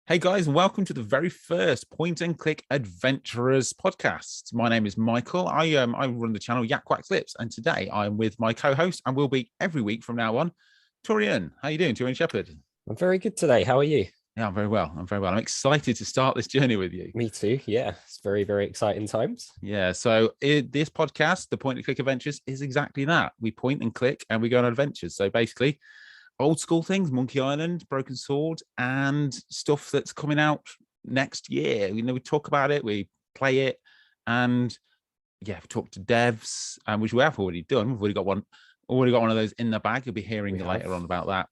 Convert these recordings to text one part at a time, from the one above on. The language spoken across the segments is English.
Hey guys, and welcome to the very first Point and Click Adventurers podcast. My name is Michael. I run the channel YakWaxLips, and today I'm with my co-host, and will be every week from now on, Turian. How you doing, TurianShepard? I'm very good today. How are you? Yeah, I'm very well. I'm excited to start this journey with you. Me too. Yeah, it's very, very exciting times. Yeah. So this podcast, the Point and Click Adventures, is exactly that. We point and click, and we go on adventures. So basically, old school things, Monkey Island, Broken Sword, and stuff that's coming out next year. We talk about it, we play it, and yeah, we talk to devs, which we have already done. We've already got one of those in the bag. You'll be hearing later on about that.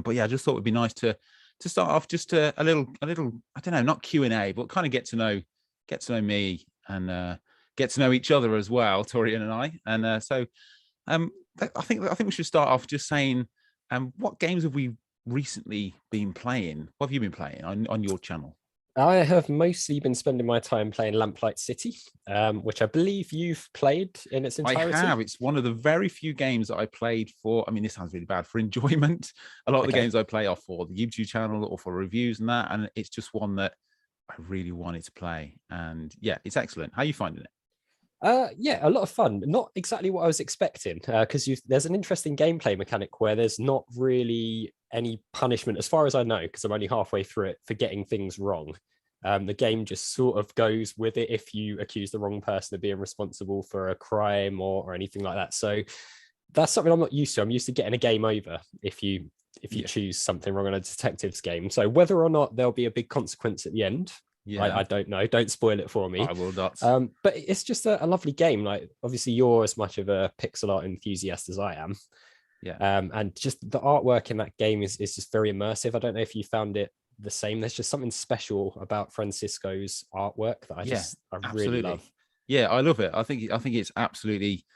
But yeah, I just thought it'd be nice to start off just a little, I don't know, not Q&A, but kind of get to know me and get to know each other as well, Torian and I. And I think we should start off just saying, what games have we recently been playing? What have you been playing on your channel? I have mostly been spending my time playing Lamplight City, which I believe you've played in its entirety. I have. It's one of the very few games that I played for. I mean, this sounds really bad, for enjoyment. A lot of the games I play are for the YouTube channel or for reviews and that. And it's just one that I really wanted to play. And yeah, it's excellent. How are you finding it? Yeah, a lot of fun. Not exactly what I was expecting, because there's an interesting gameplay mechanic where there's not really any punishment, as far as I know, because I'm only halfway through it, for getting things wrong. The game just sort of goes with it if you accuse the wrong person of being responsible for a crime or anything like that. So that's something I'm not used to. I'm used to getting a game over if you choose something wrong on a detective's game. So whether or not there'll be a big consequence at the end, I don't know. Don't spoil it for me. I will not. But it's just a lovely game. Like, obviously, you're as much of a pixel art enthusiast as I am. Yeah. And just the artwork in that game is just very immersive. I don't know if you found it the same. There's just something special about Francisco's artwork that I really love. Yeah, I love it. I think it's absolutely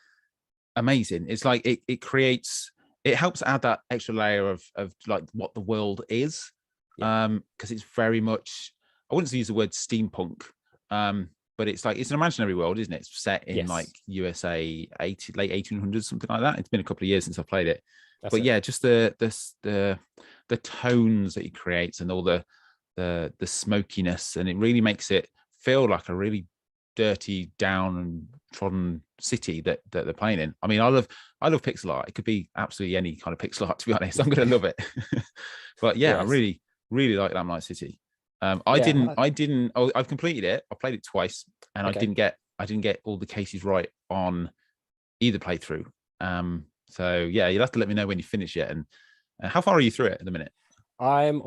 amazing. It's like it helps add that extra layer of like what the world is. Because it's very much, I wouldn't use the word steampunk, but it's like, it's an imaginary world, isn't it? It's set in like USA late 1800s, something like that. It's been a couple of years since I played it. Yeah, just the tones that he creates and all the smokiness, and it really makes it feel like a really dirty, down and trodden city that they're playing in. I mean, I love pixel art. It could be absolutely any kind of pixel art, to be honest. I'm gonna love it. But yeah, I really like Lamplight City. I've completed it. I played it twice, and I didn't get all the cases right on either playthrough. So yeah, you'll have to let me know when you finish it. And how far are you through it at the minute? I'm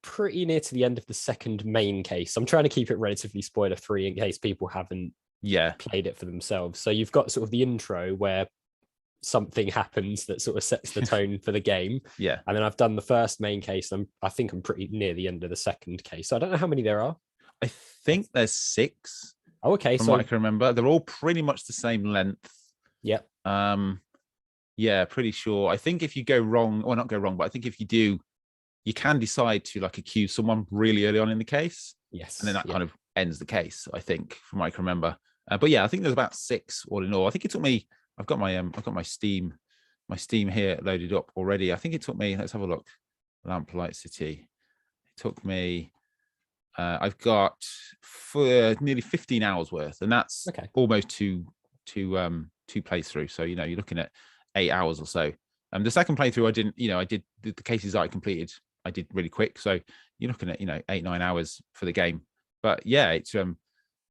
pretty near to the end of the second main case. I'm trying to keep it relatively spoiler-free in case people haven't played it for themselves. So you've got sort of the intro where something happens that sort of sets the tone for the game. Yeah. And then I've done the first main case. I think I'm pretty near the end of the second case. So I don't know how many there are. I think there's 6. Oh, okay. From what I can remember. They're all pretty much the same length. Yep. Yeah, pretty sure. I think if you go wrong, or not go wrong, but I think if you do, you can decide to like accuse someone really early on in the case. Yes. And then that kind of ends the case, I think, from what I can remember. But yeah, I think there's about 6 all in all. I think it took me, I've got my Steam here loaded up already. I think it took me, let's have a look. Lamplight City. It took me, I've got for nearly 15 hours worth, and that's almost two playthroughs. So you're looking at 8 hours or so. The second playthrough I did the cases that I completed, I did really quick. So you're looking at 8-9 hours for the game. But yeah, it's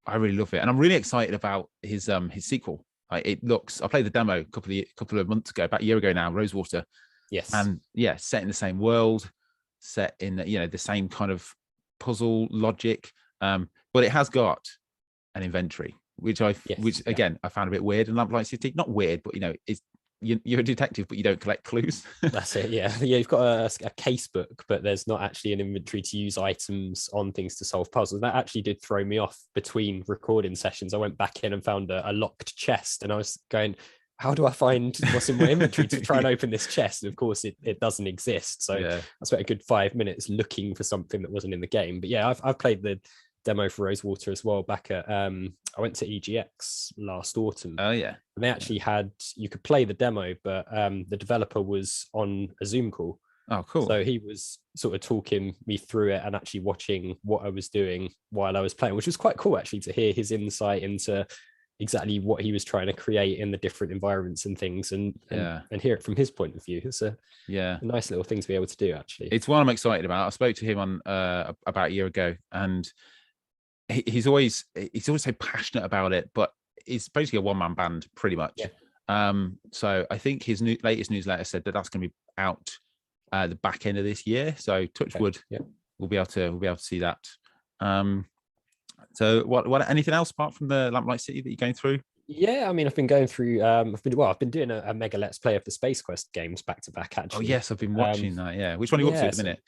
I really love it, and I'm really excited about his sequel. It looks, I played the demo a couple of months ago, about a year ago now, Rosewater. Yes. And yeah, set in the same world, set in the same kind of puzzle logic. But it has got an inventory, which again I found a bit weird in Lamplight City. Not weird, but you're a detective, but you don't collect clues. That's it. Yeah. You've got a case book, but there's not actually an inventory to use items on things to solve puzzles. That actually did throw me off between recording sessions. I went back in and found a locked chest, and I was going, how do I find what's in my inventory to try and open this chest? And of course it doesn't exist. So I spent a good 5 minutes looking for something that wasn't in the game. But yeah, I've played the demo for Rosewater as well back at I went to EGX last autumn. Oh yeah. And they actually had, you could play the demo, but the developer was on a Zoom call. Oh, cool. So he was sort of talking me through it and actually watching what I was doing while I was playing, which was quite cool actually to hear his insight into exactly what he was trying to create in the different environments and things, and hear it from his point of view. It's a nice little thing to be able to do, actually. It's one I'm excited about. I spoke to him on about a year ago, and he's always so passionate about it, but it's basically a one-man band pretty much. So I think his latest newsletter said that that's going to be out the back end of this year. So touch wood, we'll be able to see that. So what anything else apart from the Lamplight City that you're going through? Yeah, I mean, I've been going through. I've been doing a mega let's play of the Space Quest games back to back. Actually, oh yes, I've been watching that. Yeah, which one are you up to at the minute?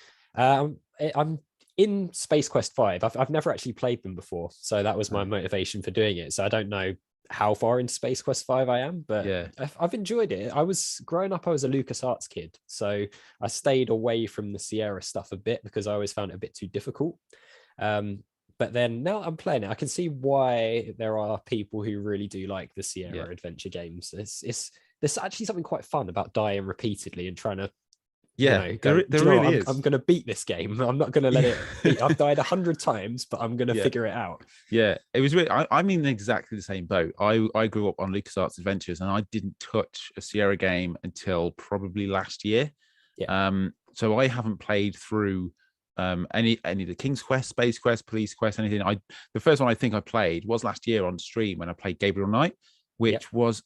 I'm in Space Quest 5. I've never actually played them before, so that was my motivation for doing it. So I don't know how far into Space Quest 5 I am, but I've enjoyed it. I was growing up, I was a LucasArts kid, so I stayed away from the Sierra stuff a bit because I always found it a bit too difficult. But then now I'm playing it, I can see why there are people who really do like the Sierra adventure games. There's actually something quite fun about dying repeatedly and trying to there really is. I'm going to beat this game. I'm not going to let it beat. I've died 100 times, but I'm going to figure it out. Yeah, it was really. I'm in exactly the same boat. I grew up on LucasArts Adventures, and I didn't touch a Sierra game until probably last year. So I haven't played through any of the King's Quest, Space Quest, Police Quest, anything. The first one I think I played was last year on stream when I played Gabriel Knight, which was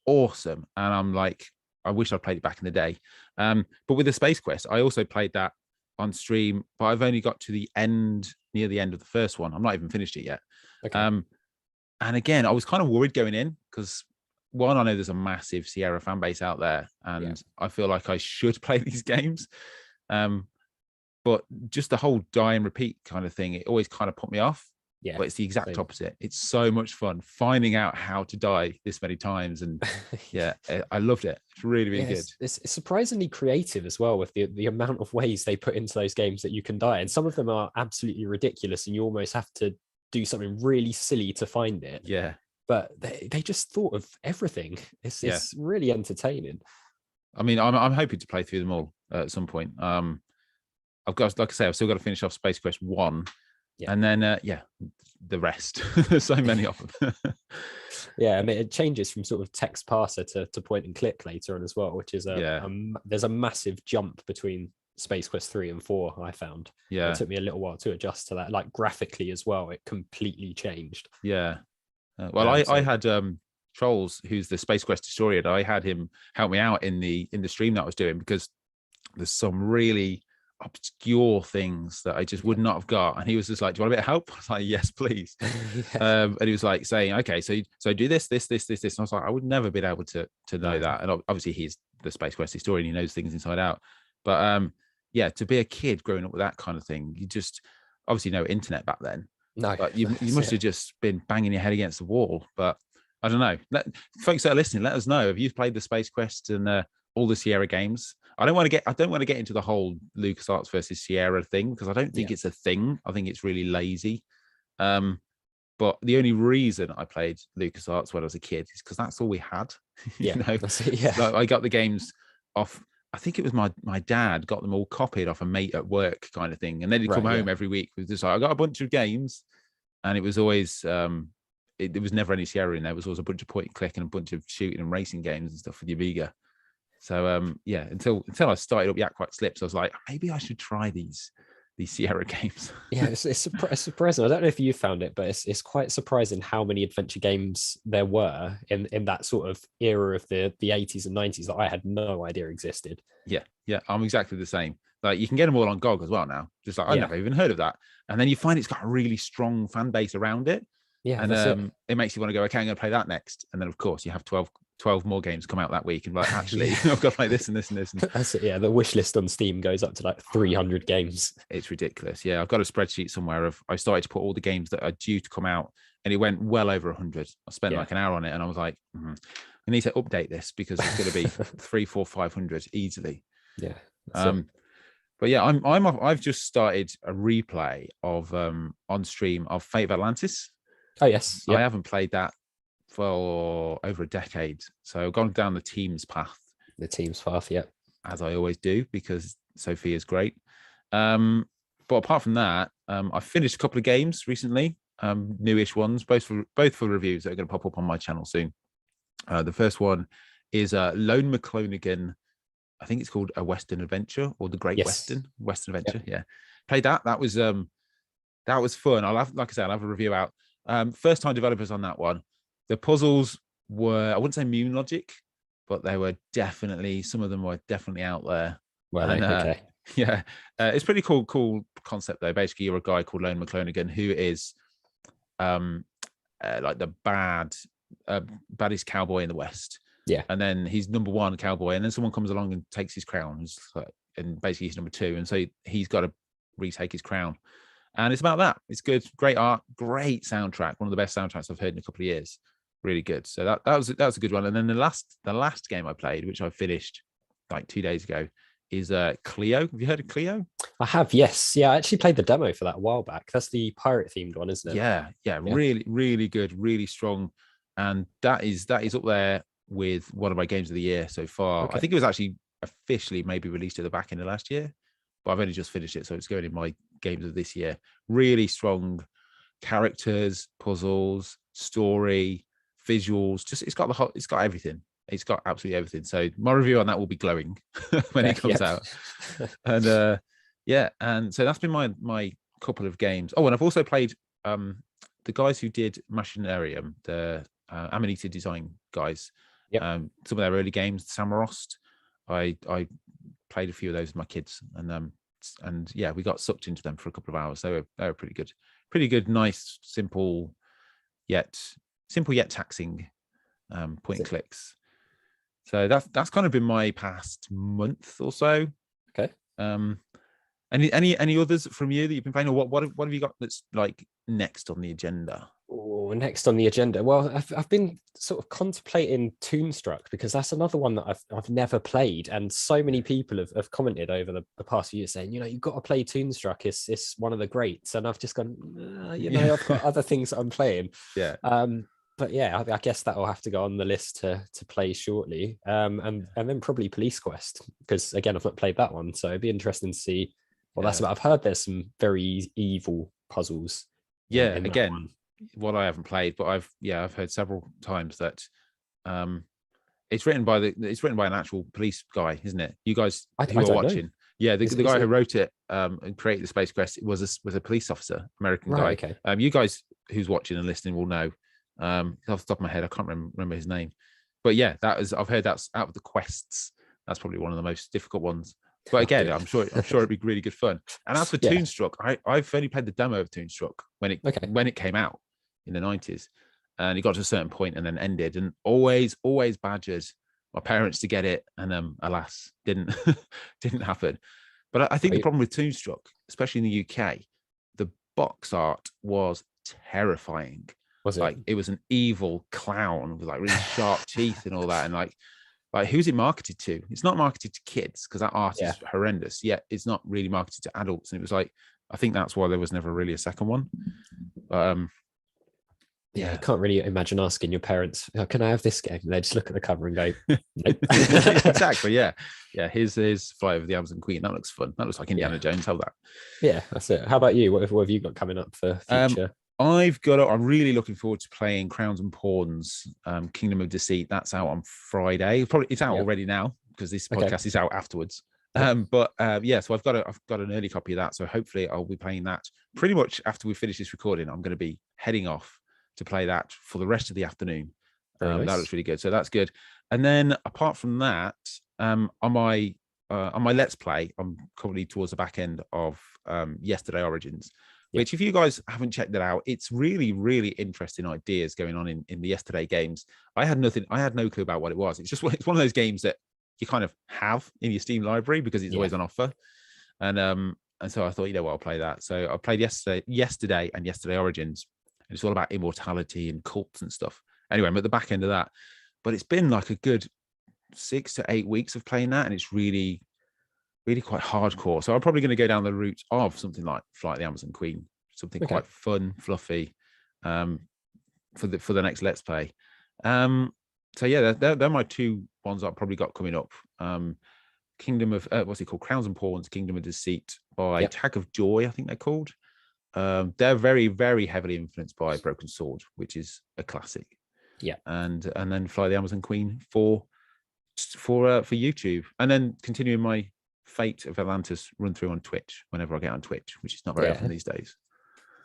awesome. And I'm like, I wish I'd played it back in the day. But with the Space Quest, I also played that on stream, but I've only got to near the end of the first one. I'm not even finished it yet. And again, I was kind of worried going in because one, I know there's a massive Sierra fan base out there, and I feel like I should play these games. But just the whole die and repeat kind of thing, it always kind of put me off. But it's the exact opposite. It's so much fun finding out how to die this many times, and I loved it. It's really, really good. It's surprisingly creative as well with the amount of ways they put into those games that you can die, and some of them are absolutely ridiculous, and you almost have to do something really silly to find it. But they just thought of everything. It's really entertaining. I mean, I'm hoping to play through them all at some point. I've got, like I say, I've still got to finish off Space Quest 1. And then the rest. There's so many of them. I mean, it changes from sort of text parser to point and click later on as well, which is there's a massive jump between Space Quest 3 and 4. I found it took me a little while to adjust to that. Like graphically as well, it completely changed. Well, I had Trolls, who's the Space Quest historian. I had him help me out in the stream that I was doing, because there's some really obscure things that I just would not have got, and he was just like, do you want a bit of help? I was like, yes please. And he was like saying, okay, so do this, and I was like, I would never been able to know that. And obviously he's the Space Quest historian, he knows things inside out. But to be a kid growing up with that kind of thing, you just obviously no internet back then. But you must have just been banging your head against the wall. But I don't know, folks that are listening, let us know if you've played the Space Quest and all the Sierra games. I don't want to get into the whole LucasArts versus Sierra thing, because I don't think it's a thing. I think it's really lazy. But the only reason I played LucasArts when I was a kid is because that's all we had. Like, I got the games off. I think it was my dad got them all copied off a mate at work kind of thing, and then he'd come home every week with just like, I got a bunch of games, and it was always there was never any Sierra in there. It was always a bunch of point and click and a bunch of shooting and racing games and stuff with your Amiga. So until I started up YakWaxLips, I was like, maybe I should try these Sierra games. It's surprising. I don't know if you found it, but it's quite surprising how many adventure games there were in that sort of era of the 80s and 90s that I had no idea existed. I'm exactly the same. Like, you can get them all on GOG as well now. Just like, I've never even heard of that. And then you find it's got a really strong fan base around it. And it makes you want to go, okay, I'm going to play that next. And then of course you have 12 more games come out that week, and like, actually I've got to play this and this and this. That's it. The wish list on Steam goes up to like 300 games. It's ridiculous. I've got a spreadsheet somewhere of, I started to put all the games that are due to come out, and it went well over 100. I spent like an hour on it, and I was like, I need to update this because it's going to be 300, 400, 500 easily. But I've just started a replay of on stream of Fate of Atlantis. Oh yes. I haven't played that for over a decade, so I've gone down the Teams path. As I always do, because Sophia's great. But apart from that, I finished a couple of games recently, newish ones, both for reviews that are going to pop up on my channel soon. The first one is Lone McClonigan. I think it's called A Western Adventure, or The Great Western Adventure. Yep. Yeah, played that. That was fun. I'll have a review out. First time developers on that one. The puzzles were, I wouldn't say Moon Logic, but they were definitely, some of them were definitely out there. Well, okay. Yeah, it's pretty cool concept though. Basically, you're a guy called Lone McClonigan who is like the baddest cowboy in the West. Yeah, and then he's number one cowboy, and then someone comes along and takes his crown, and basically he's number two, and so he's got to retake his crown. And it's about that. It's good, great art, great soundtrack. One of the best soundtracks I've heard in a couple of years. Really good. So that was a good one. And then the last game I played, which I finished like 2 days ago, is Cleo. Have you heard of Cleo? I have, yes. Yeah, I actually played the demo for that a while back. That's the pirate themed one, isn't it? Yeah. Really, really good, really strong. And that is up there with one of my games of the year so far. Okay. I think it was actually officially maybe released at the back end of last year, but I've only just finished it, so it's going in my games of this year. Really strong characters, puzzles, story, visuals. Just it's got everything. It's got absolutely everything. So my review on that will be glowing when it comes out. And and so that's been my couple of games. Oh, and I've also played the guys who did Machinarium, the Amanita Design guys. Some of their early games, Samarost. I played a few of those with my kids, and yeah, we got sucked into them for a couple of hours. They were pretty good, nice, simple yet taxing point and clicks. So that's kind of been my past month or so. Okay. Any others from you that you've been playing, or what have you got that's like next on the agenda? Oh, next on the agenda. Well, I've been sort of contemplating Toonstruck, because that's another one that I've never played, and so many people have commented over the past few years saying, you've got to play Toonstruck. It's one of the greats, and I've just gone, I've got other things that I'm playing. Yeah. But yeah, I guess that will have to go on the list to play shortly. And then probably Police Quest, because again, I've not played that one, so it'd be interesting to see what that's about. I've heard there's some very evil puzzles. Yeah, again, what I haven't played, but I've heard several times that it's written by an actual police guy, isn't it? You guys who are watching, yeah, the guy who wrote it and created the Space Quest was a police officer, American guy. Okay. You guys who's watching and listening will know. Off the top of my head, I can't remember his name, but yeah, I've heard that's out of the quests. That's probably one of the most difficult ones. But again, I'm sure it'd be really good fun. And as for Toonstruck, I've only played the demo of Toonstruck when it came out in the 90s, and it got to a certain point and then ended, and always badgered my parents to get it, and alas, didn't happen. But I think the problem with Toonstruck, especially in the UK, the box art was terrifying. Was it? Like, it was an evil clown with like really sharp teeth and all that, and like who's it marketed to? It's not marketed to kids, because that art is horrendous. Yet it's not really marketed to adults, and it was like, I think that's why there was never really a second one. I can't really imagine asking your parents, can I have this game? And they just look at the cover and go, nope. Exactly. Yeah. Here's Flight of the Amazon Queen. That looks fun. That looks like Indiana Jones. How that? Yeah, that's it. How about you? What have you got coming up for future? I'm really looking forward to playing Crowns and Pawns, Kingdom of Deceit. That's out on Friday. It's out already now, because this podcast is out afterwards. So I've got an early copy of that. So hopefully I'll be playing that pretty much after we finish this recording. I'm going to be heading off to play that for the rest of the afternoon. Nice. That looks really good. So that's good. And then apart from that, on my Let's Play, I'm currently towards the back end of Yesterday Origins, which, if you guys haven't checked it out, it's really, really interesting ideas going on in the Yesterday games. I had no clue about what it was. It's one of those games that you kind of have in your Steam library because it's always on offer. And so I thought, I'll play that. So I played Yesterday and Yesterday Origins. And it's all about immortality and cults and stuff. Anyway, I'm at the back end of that. But it's been like a good 6 to 8 weeks of playing that, and it's really, really quite hardcore. So I'm probably going to go down the route of something like Flight of the Amazon Queen, something quite fun, fluffy, for the next Let's Play. So yeah, they're my two ones I've probably got coming up. Kingdom of what's it called? Crowns and Pawns, Kingdom of Deceit by Yep. Tag of Joy, I think they're called. They're very, very heavily influenced by Broken Sword, which is a classic. Yeah. And then Fly the Amazon Queen for YouTube, and then continuing my Fate of Atlantis run through on Twitch whenever I get on Twitch, which is not very often these days.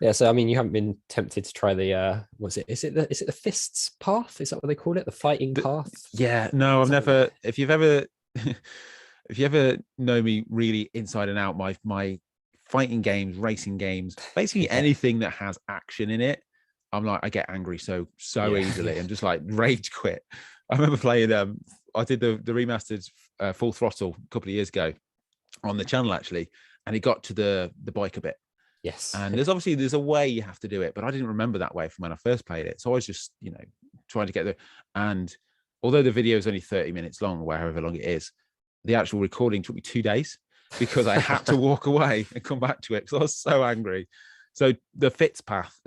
Yeah, so I mean, you haven't been tempted to try the is it the fists path? Is that what they call it? The fighting path? Yeah, no, I've never. If you ever know me really inside and out, my fighting games, racing games, basically anything that has action in it, I'm like, I get angry so easily. I'm just like rage quit. I remember playing I did the remastered Full Throttle a couple of years ago on the channel actually, and it got to the biker bit. Yes. And there's a way you have to do it, but I didn't remember that way from when I first played it. So I was just, trying to get there. And although the video is only 30 minutes long, or however long it is, the actual recording took me 2 days because I had to walk away and come back to it because I was so angry. So the fists path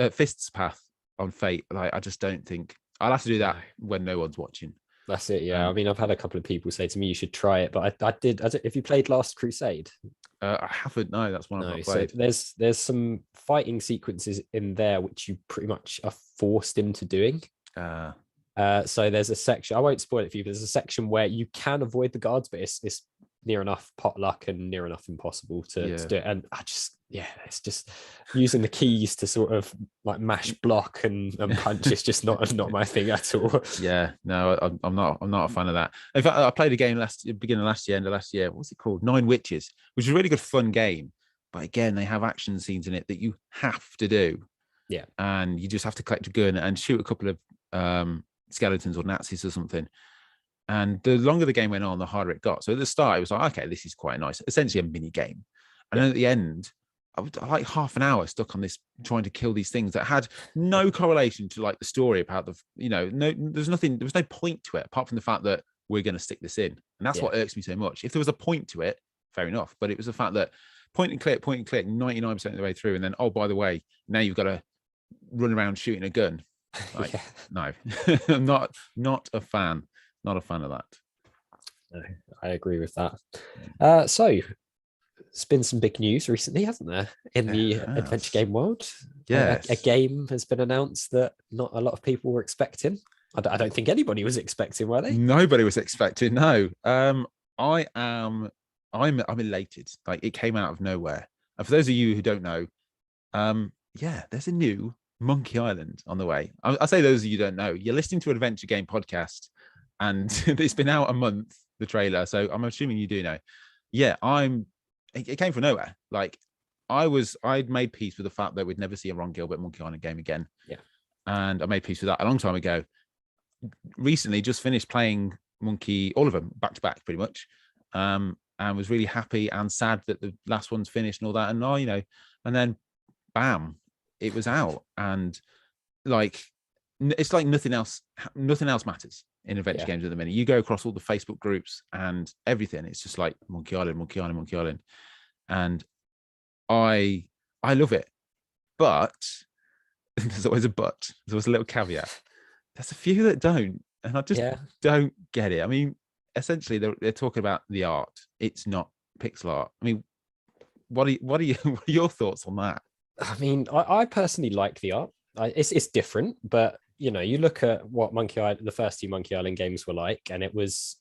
on Fate, like, I just don't think I'll have to do that when no one's watching. That's it. Yeah. I mean, I've had a couple of people say to me, you should try it, but I did. If you played Last Crusade, I haven't. No, that's one I've not played. So there's some fighting sequences in there which you pretty much are forced into doing. So there's a section. I won't spoil it for you, but there's a section where you can avoid the guards, but it's near enough potluck and near enough impossible to do it. And it's just using the keys to sort of like mash block and punch is just not my thing at all. Yeah, no, I'm not a fan of that. In fact, I played a game beginning of last year, end of last year. What's it called? 9 Witches, which is a really good fun game. But again, they have action scenes in it that you have to do. Yeah. And you just have to collect a gun and shoot a couple of skeletons or Nazis or something. And the longer the game went on, the harder it got. So at the start, it was like, okay, this is quite nice. Essentially a mini game. And then at the end, I was like half an hour stuck on this, trying to kill these things that had no correlation to like the story about there was no point to it apart from the fact that we're going to stick this in. And that's what irks me so much. If there was a point to it, fair enough. But it was the fact that point and click 99% of the way through. And then, oh, by the way, now you've got to run around shooting a gun. Like, no, I'm not a fan. Not a fan of that. No, I agree with that. So it's been some big news recently, hasn't there, in the adventure game world? Yes. A game has been announced that not a lot of people were expecting. I don't think anybody was expecting, were they? Nobody was expecting. No. I'm elated. Like, it came out of nowhere. And for those of you who don't know, there's a new Monkey Island on the way. I say those of you who don't know, you're listening to an adventure game podcast, and it's been out a month, the trailer. So I'm assuming you do know. Yeah, it came from nowhere. Like, I'd made peace with the fact that we'd never see a Ron Gilbert Monkey Island game again. Yeah. And I made peace with that a long time ago. Recently, just finished playing Monkey, all of them back to back, pretty much. And was really happy and sad that the last one's finished and all that. And and then bam, it was out. And like, it's like nothing else matters in adventure games at the minute. You go across all the Facebook groups and everything, it's just like Monkey Island, Monkey Island, Monkey Island. And I love it. But there's always a but. There's always a little caveat. There's a few that don't, and I just don't get it. I mean, essentially they're talking about the art. It's not pixel art. I mean, what are your thoughts on that? I mean, I personally like the art. It's different, but you look at what the first 2 Monkey Island games were like, and it was,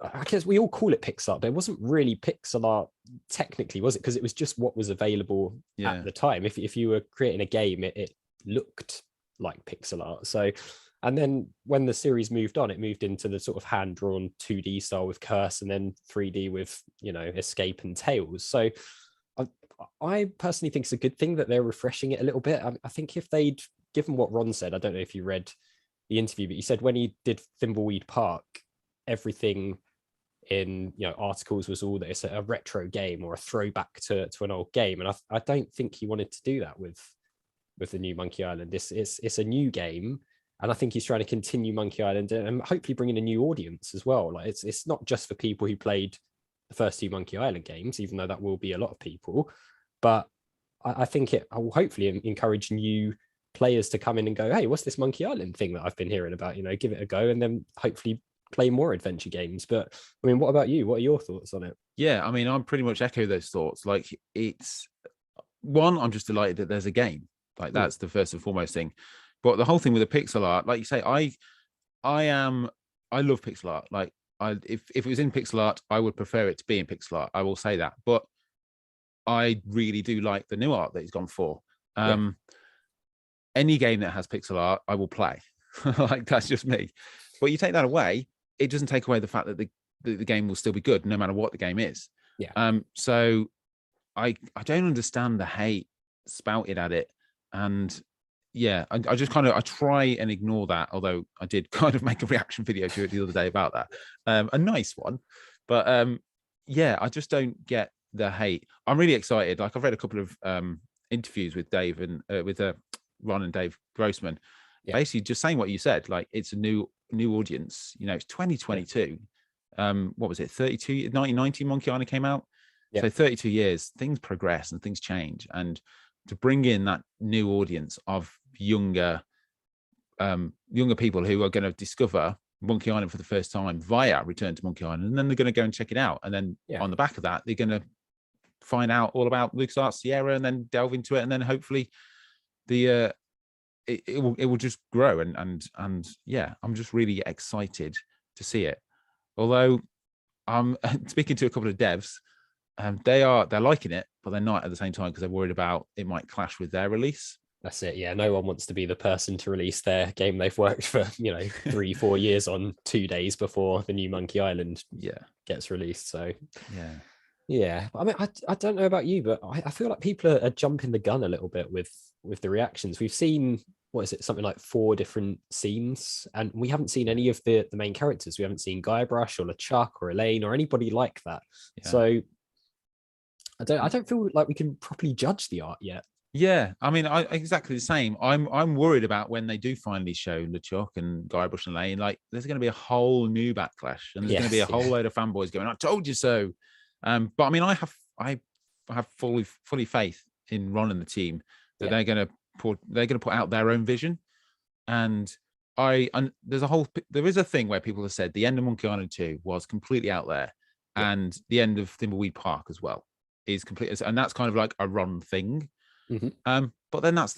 I guess we all call it pixel art, but it wasn't really pixel art technically, was it? Because it was just what was available at the time. If you were creating a game, it looked like pixel art. So, and then when the series moved on, it moved into the sort of hand-drawn 2D style with Curse, and then 3D with, Escape and Tales. So I personally think it's a good thing that they're refreshing it a little bit. I think if they'd given what Ron said, I don't know if you read the interview, but he said when he did Thimbleweed Park, everything in articles was all that it's a retro game or a throwback to an old game. And I don't think he wanted to do that with the new Monkey Island. It's a new game, and I think he's trying to continue Monkey Island and hopefully bring in a new audience as well. Like, it's not just for people who played the first 2 Monkey Island games, even though that will be a lot of people. But I think it will hopefully encourage new players to come in and go, hey, what's this Monkey Island thing that I've been hearing about? Give it a go, and then hopefully play more adventure games. But I mean, what about you? What are your thoughts on it? Yeah, I mean, I'm pretty much echo those thoughts. Like, it's one, I'm just delighted that there's a game. Like, that's the first and foremost thing. But the whole thing with the pixel art, like you say, I love pixel art. Like, if it was in pixel art, I would prefer it to be in pixel art. I will say that. But I really do like the new art that he's gone for. Any game that has pixel art, I will play. Like, that's just me. But you take that away, it doesn't take away the fact that the game will still be good no matter what the game is. So I don't understand the hate spouted at it. And yeah, I just kind of, I try and ignore that, although I did kind of make a reaction video to it the other day about that. A nice one. But yeah, I just don't get the hate. I'm really excited. Like, I've read a couple of interviews with Dave and with Ron and Dave Grossman, basically just saying what you said. Like, it's a new audience. You know, it's 2022. What was it? 1990 Monkey Island came out. So 32 years, things progress and things change. And to bring in that new audience of younger people who are going to discover Monkey Island for the first time via Return to Monkey Island, and then they're going to go and check it out. And then on the back of that, they're going to find out all about LucasArts Sierra and then delve into it. And then hopefully it will just grow. And yeah, I'm just really excited to see it. Although I'm speaking to a couple of devs, they're liking it, but they're not at the same time because they're worried about it might clash with their release. That's it. Yeah, no one wants to be the person to release their game they've worked for 3-4 years on 2 days before the new Monkey Island gets released. So yeah. I mean, I don't know about you, but I feel like people are jumping the gun a little bit with the reactions. We've seen, what is it, something like 4 different scenes, and we haven't seen any of the main characters. We haven't seen Guybrush or LeChuck or Elaine or anybody like that. So I don't feel like we can properly judge the art yet. Yeah, I mean, I exactly the same. I'm worried about when they do finally show LeChuck and Guybrush and Elaine. Like, there's going to be a whole new backlash, and there's going to be a whole load of fanboys going, "I told you so." But I mean, I have fully faith in Ron and the team that they're going to put out their own vision. And there is a thing where people have said the end of Monkey Island 2 was completely out there, and the end of Thimbleweed Park as well is completely, and that's kind of like a Ron thing. But then that's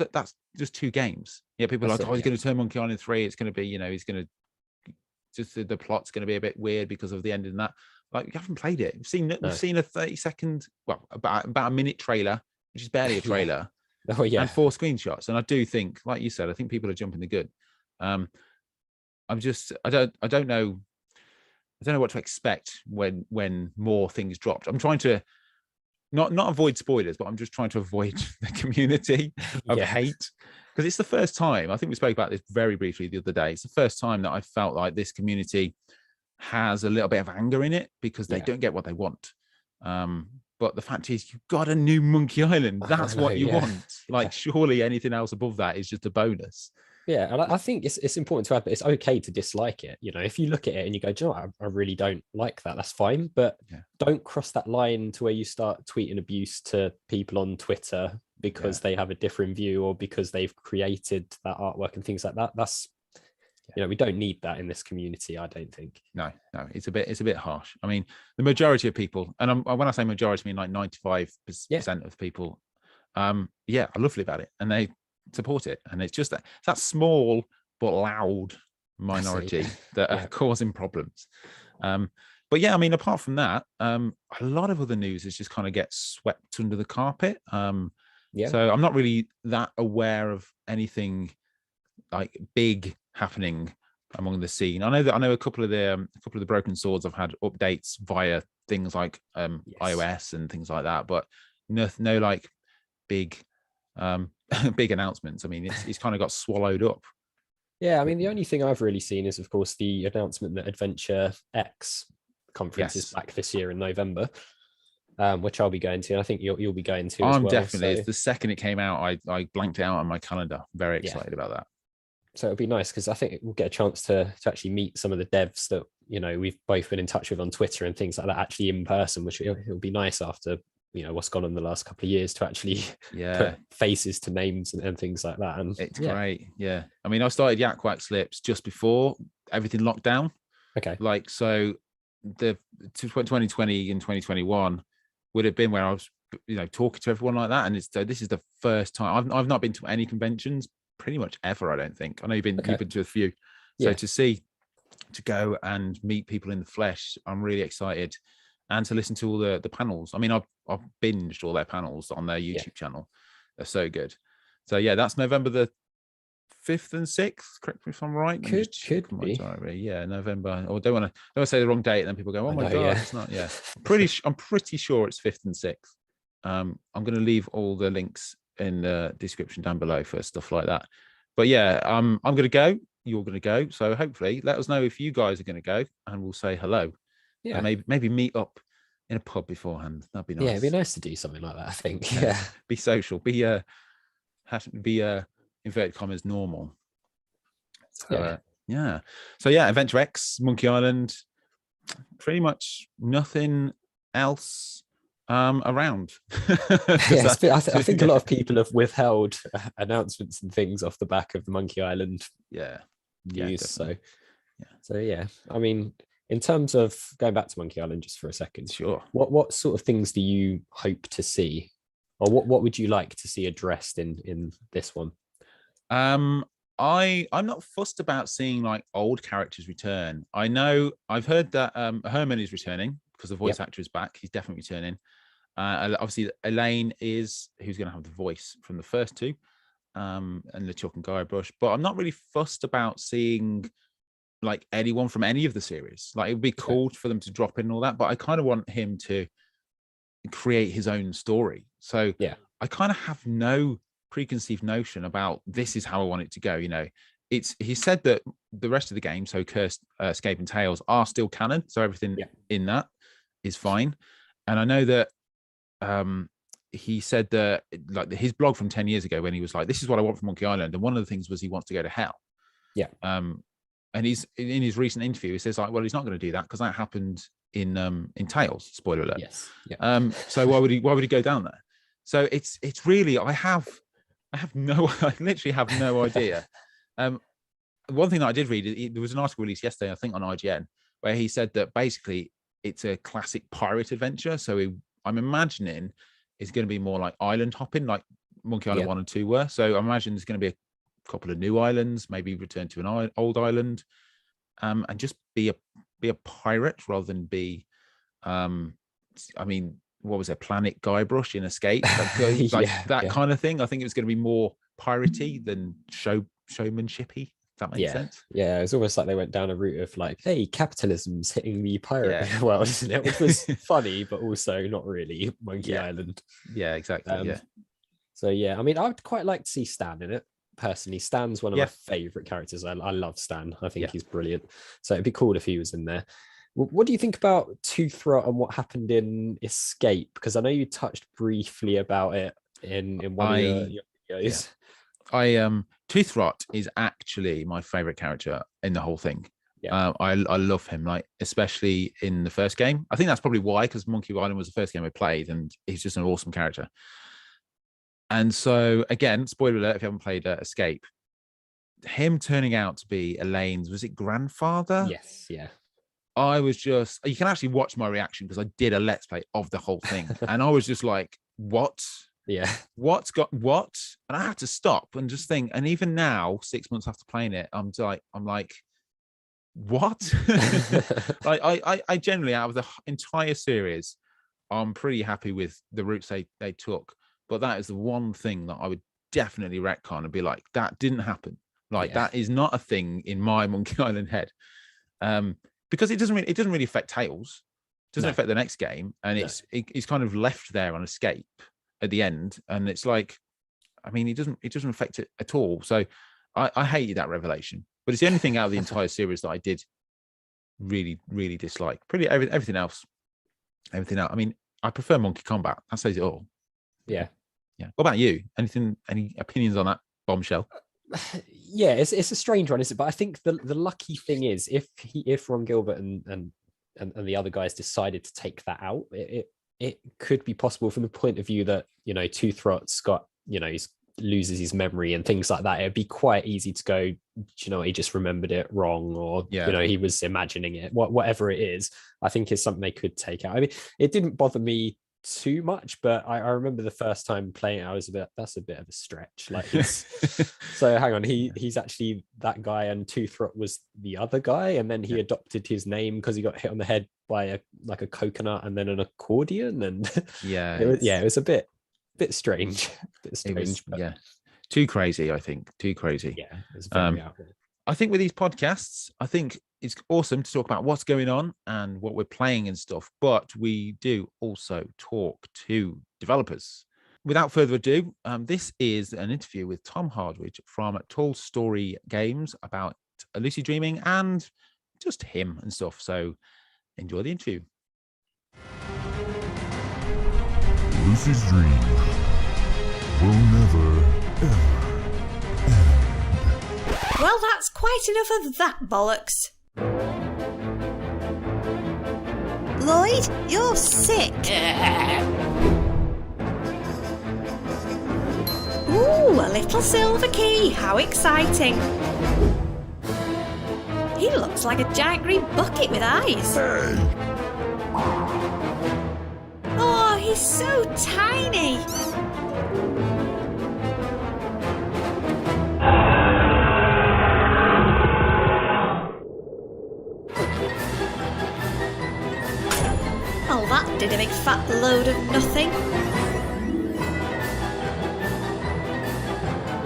just 2 games. Yeah, people are like, he's going to turn Monkey Island 3. It's going to be, he's going to just the plot's going to be a bit weird because of the ending. That, like, you haven't played it. We've seen a 30-second, well, about a minute trailer, which is barely a trailer. And 4 screenshots. And I do think, like you said, I think people are jumping the gun. I don't know what to expect when more things dropped. I'm trying to not avoid spoilers, but I'm just trying to avoid the community of hate, because it's the first time, I think we spoke about this very briefly the other day, it's the first time that I felt like this community has a little bit of anger in it because they don't get what they want. But the fact is, you've got a new Monkey Island. That's what you want. Like, surely anything else above that is just a bonus. Yeah, and I think it's important to add that it's okay to dislike it. If you look at it and you go, do you know what? I really don't like that, that's fine. But don't cross that line to where you start tweeting abuse to people on Twitter because they have a different view or because they've created that artwork and things like that. That's, we don't need that in this community, I don't think. No, it's a bit harsh. I mean, the majority of people, and when I say majority, I mean like 95% of people, are lovely about it, and they support it. And it's just that small but loud minority that are causing problems. But yeah, I mean, apart from that, a lot of other news is just kind of gets swept under the carpet. So I'm not really that aware of anything like big happening among the scene. I know a couple of the Broken Swords have had updates via things like iOS and things like that, but no like big big announcements. I mean, it's kind of got swallowed up. Yeah, I mean, the only thing I've really seen is, of course, the announcement that Adventure X conference is back this year in November, which I'll be going to, and I think you'll be going to as well. Definitely. So. The second it came out, I blanked it out on my calendar. Very excited about that. So it'll be nice because I think we'll get a chance to actually meet some of the devs that we've both been in touch with on Twitter and things like that, actually in person, which it'll be nice after what's gone on the last couple of years to actually put faces to names and things like that. And it's great. Yeah, I mean, I started YakWaxLips just before everything locked down. Okay. Like, so the 2020 and 2021 would have been where I was, talking to everyone like that. And this is the first time I've not been to any conventions pretty much ever. I don't think. I know you've been to a few. So to go and meet people in the flesh, I'm really excited, and to listen to all the panels. I mean, I've binged all their panels on their YouTube channel. They're so good. So yeah, that's November the 5th and 6th. Correct me if I'm right. Could be. Diary. Yeah, November. Or don't want to say the wrong date, and then people go, "Oh my god, yeah. it's not." Yeah, I'm pretty sure it's 5th and 6th. I'm going to leave all the links in the description down below for stuff like that. But yeah, I'm going to go. You're going to go. So hopefully, let us know if you guys are going to go, and we'll say hello. Yeah, and maybe meet up in a pub beforehand. That'd be nice. Yeah, it'd be nice to do something like that, I think. Yeah. Be social. Be inverted commas normal. So So yeah, Adventure X, Monkey Island, pretty much nothing else around. I think a lot of people have withheld announcements and things off the back of the Monkey Island news. So yeah, I mean, in terms of going back to Monkey Island just for a second, sure. What sort of things do you hope to see, or what would you like to see addressed in this one? I'm not fussed about seeing like old characters return. I've heard that Herman is returning because the voice actor is back. He's definitely returning. Obviously Elaine who's going to have the voice from the first two, and LeChuck and Guybrush. But I'm not really fussed about seeing like anyone from any of the series. Like, it would be cool for them to drop in and all that, but I kind of want him to create his own story. So I kind of have no preconceived notion about this is how I want it to go. He said that the rest of the game, so Curse, Escape and Tales, are still canon, so everything in that is fine. And I know that he said that, like, his blog from 10 years ago, when he was like, this is what I want from Monkey Island, and one of the things was he wants to go to hell. And he's in his recent interview, he says, like, well, he's not going to do that because that happened in Tales, spoiler alert. So why would he go down there? So it's really, I literally have no idea. One thing that I did read, there was an article released yesterday, I think on IGN, where he said that basically it's a classic pirate adventure. So I'm imagining it's going to be more like island hopping, like Monkey Island 1 and 2 were. So I imagine there's going to be a couple of new islands, maybe return to an old island, and just be a pirate rather than be, I mean, what was it, Planet Guybrush in Escape, that kind of thing. I think it was going to be more piratey than showmanshipy. If that makes sense. Yeah, it's almost like they went down a route of like, hey, capitalism's hitting the pirate world, isn't it? Which was funny, but also not really Monkey Island. Yeah, exactly. So yeah, I mean, I would quite like to see Stan in it. Personally, Stan's one of my favorite characters. I love Stan. I think he's brilliant. So it'd be cool if he was in there. What do you think about Toothrot and what happened in Escape? Because I know you touched briefly about it in one of your videos. Toothrot is actually my favorite character in the whole thing. I love him, like, especially in the first game. I think that's probably why, because Monkey Island was the first game I played, and he's just an awesome character. And so, again, spoiler alert if you haven't played Escape, him turning out to be Elaine's, was it grandfather? Yes, yeah. I was just, you can actually watch my reaction because I did a Let's Play of the whole thing. And I was just like, what? Yeah. What's got what? And I had to stop and just think. And even now, 6 months after playing it, I'm like, what? Like, I generally, out of the entire series, I'm pretty happy with the routes they took. But that is the one thing that I would definitely retcon and be like, that didn't happen. Like, that is not a thing in my Monkey Island head. Because it doesn't really affect Tails. It doesn't affect the next game. And it's kind of left there on Escape at the end. And it's like, I mean, it doesn't affect it at all. So I hated that revelation. But it's the only thing out of the entire series that I did really, really dislike. Pretty everything else. Everything else. I mean, I prefer Monkey Combat. That says it all. Yeah. What about you? Any opinions on that bombshell? Yeah, it's a strange one, isn't it? But I think the lucky thing is if Ron Gilbert and the other guys decided to take that out, it could be possible from the point of view that, Toothrot's got, he's loses his memory and things like that, it'd be quite easy to go, you know, he just remembered it wrong, or you know, he was imagining it. Whatever it is, I think is something they could take out. I mean, it didn't bother me too much, but I remember the first time playing it, I was that's a bit of a stretch. Like, so hang on, he's actually that guy, and Toothrot was the other guy, and then he adopted his name because he got hit on the head by a coconut and then an accordion, and it was a bit strange. But too crazy. I think too crazy. Yeah, it was very out there. I think with these podcasts, I think it's awesome to talk about what's going on and what we're playing and stuff, but we do also talk to developers. Without further ado, this is an interview with Tom Hardwick from Tall Story Games about lucid dreaming and just him and stuff. So enjoy the interview. Lucid dream will never, ever. Well, that's quite enough of that bollocks. Lloyd, you're sick. Ooh, a little silver key. How exciting. He looks like a giant green bucket with eyes. Hey! Oh, he's so tiny. Oh, that did a big fat load of nothing.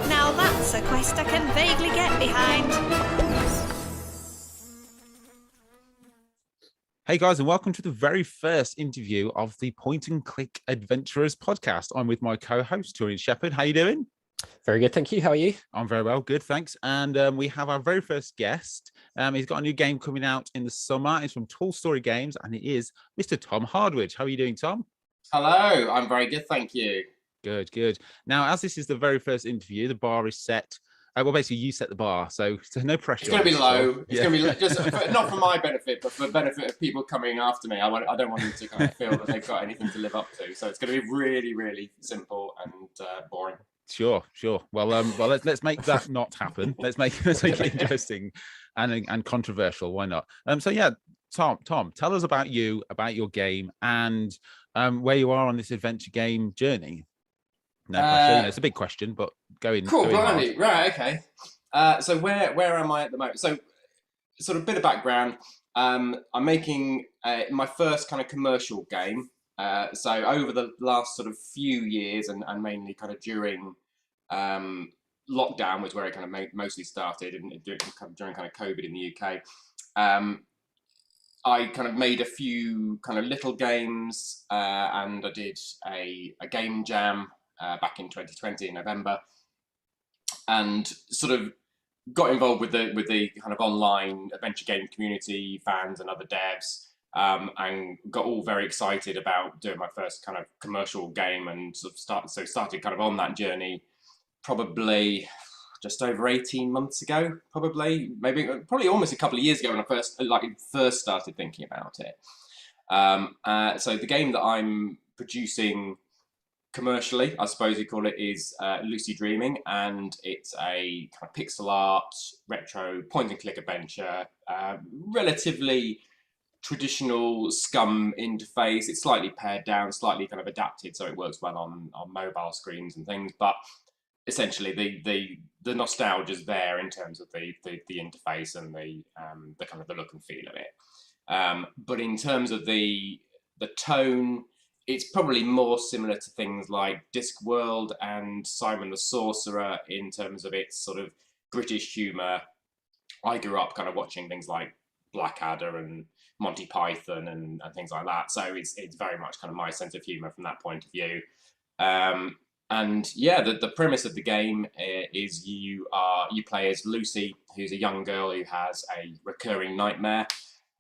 Now that's a quest I can vaguely get behind. Hey guys, and welcome to the very first interview of the Point and Click Adventurers podcast. I'm with my co-host, TurianShepard. How you doing? Very good, thank you. How are you? I'm very well, good, thanks. And we have our very first guest. He's got a new game coming out in the summer. It's from Tall Story Games, and it is Mr. Tom Hardwick. How are you doing, Tom? Hello, I'm very good, thank you. Good, good. Now, as this is the very first interview, the bar is set. Well, basically, you set the bar, so no pressure. It's going to be low. It's going to be just not for my benefit, but for the benefit of people coming after me. I don't want them to kind of feel that they've got anything to live up to. So it's going to be really, really simple and boring. Sure. Well, let's make that not happen. Let's make it interesting and controversial. Why not? So yeah, Tom, tell us about you, about your game, and where you are on this adventure game journey. No pressure. It's a big question, but go in. Cool, right, okay. So where am I at the moment? So, sort of a bit of background. I'm making my first kind of commercial game. So over the last sort of few years, and mainly kind of during lockdown was where it kind of mostly started, and during kind of COVID in the UK. I kind of made a few kind of little games, and I did a game jam back in 2020 in November, and sort of got involved with the kind of online adventure game community, fans and other devs, and got all very excited about doing my first kind of commercial game, and sort of started kind of on that journey probably just over 18 months ago, probably almost a couple of years ago when I first started thinking about it. So the game that I'm producing commercially, I suppose you call it, is Lucid Dreaming, and it's a kind of pixel art, retro, point and click adventure, relatively traditional SCUM interface. It's slightly pared down, slightly kind of adapted so it works well on mobile screens and things, but essentially the nostalgia is there in terms of the interface and the kind of the look and feel of it. But in terms of the tone, it's probably more similar to things like Discworld and Simon the Sorcerer in terms of its sort of British humour. I grew up kind of watching things like Blackadder and Monty Python and things like that. So it's very much kind of my sense of humour from that point of view. And yeah, the premise of the game is you play as Lucy, who's a young girl who has a recurring nightmare,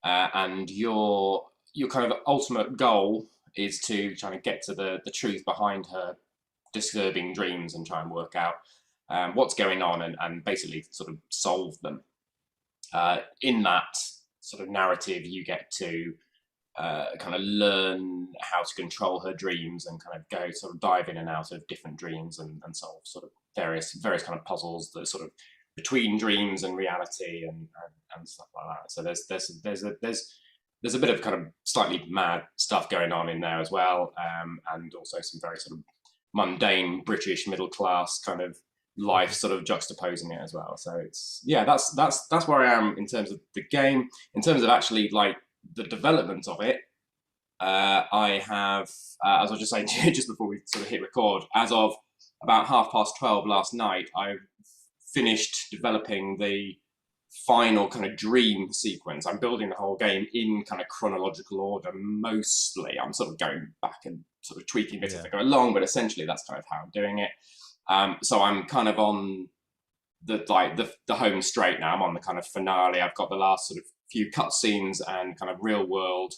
and your kind of ultimate goal is to try and get to the truth behind her disturbing dreams and try and work out what's going on and basically sort of solve them. In that sort of narrative, you get to kind of learn how to control her dreams and kind of go sort of dive in and out of different dreams and solve sort of various kind of puzzles that are sort of between dreams and reality and stuff like that. So there's a bit of kind of slightly mad stuff going on in there as well, and also some very sort of mundane British middle class kind of life sort of juxtaposing it as well. So it's that's where I am in terms of the game. In terms of actually like the development of it, I have, as I was just saying to you just before we sort of hit record, as of about 12:30 last night, I finished developing the final kind of dream sequence. I'm building the whole game in kind of chronological order mostly. I'm sort of going back and sort of tweaking bits as I go along, but essentially that's kind of how I'm doing it. So I'm kind of on the home straight now. I'm on the kind of finale. I've got the last sort of few cutscenes and kind of real world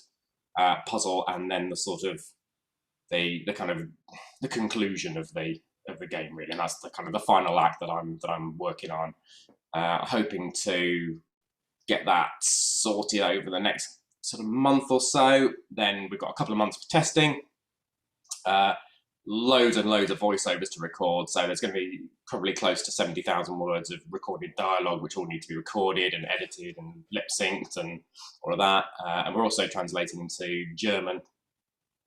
puzzle, and then the sort of the kind of the conclusion of the game really, and that's the kind of the final act that I'm working on. Hoping to get that sorted over the next sort of month or so. Then we've got a couple of months for testing. Loads and loads of voiceovers to record. So there's going to be probably close to 70,000 words of recorded dialogue, which all need to be recorded and edited and lip synced and all of that. And we're also translating into German.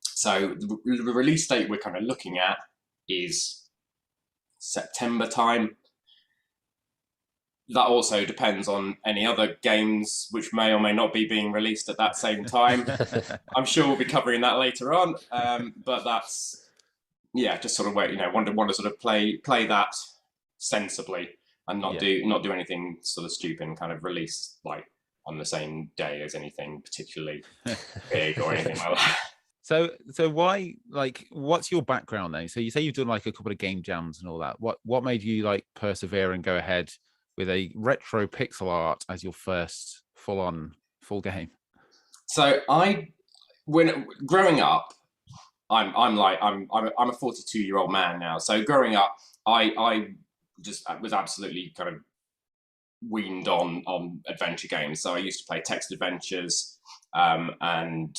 So the release date we're kind of looking at is September time. That also depends on any other games which may or may not be being released at that same time. I'm sure we'll be covering that later on. But that's, just sort of wait, want to sort of play that sensibly and not do anything sort of stupid and kind of release like on the same day as anything particularly big or anything like that. So why, like, what's your background then? So you say you've done like a couple of game jams and all that. What made you like persevere and go ahead with a retro pixel art as your first full game? So when growing up, I'm a 42-year-old man now. So growing up, I just was absolutely kind of weaned on adventure games. So I used to play text adventures, and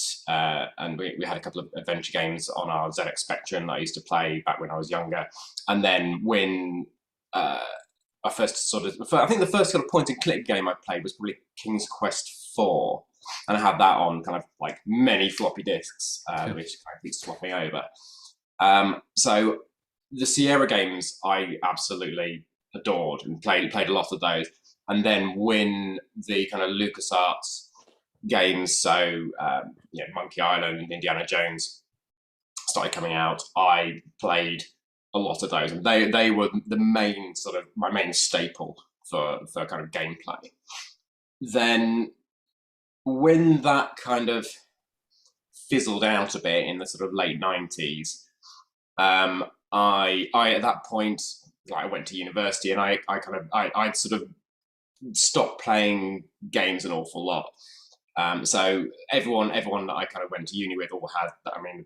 we had a couple of adventure games on our ZX Spectrum that I used to play back when I was younger. And then when I think the first kind of point and click game I played was probably King's Quest 4, and I had that on kind of like many floppy disks, which I keep swapping over. So the Sierra games I absolutely adored and played a lot of those. And then when the kind of LucasArts games, so Monkey Island and Indiana Jones started coming out, I played a lot of those, and they were the main sort of my main staple for kind of gameplay. Then when that kind of fizzled out a bit in the sort of late 90s, I at that point, like, I went to university and I'd sort of stopped playing games an awful lot. So everyone that I kind of went to uni with all had,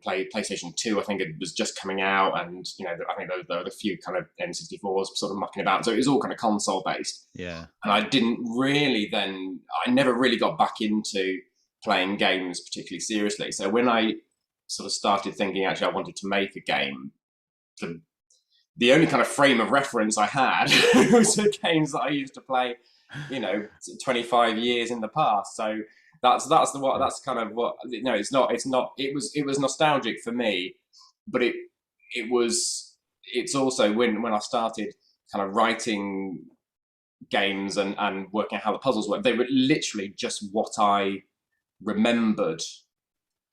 PlayStation 2, I think it was just coming out, and I think there were a few kind of N64s sort of mucking about, so it was all kind of console based. Yeah. And I never really got back into playing games particularly seriously. So when I sort of started thinking, actually, I wanted to make a game, the only kind of frame of reference I had was the games that I used to play, 25 years in the past. So that's kind of what, it was nostalgic for me, but it's also when I started kind of writing games and working out how the puzzles work, they were literally just what I remembered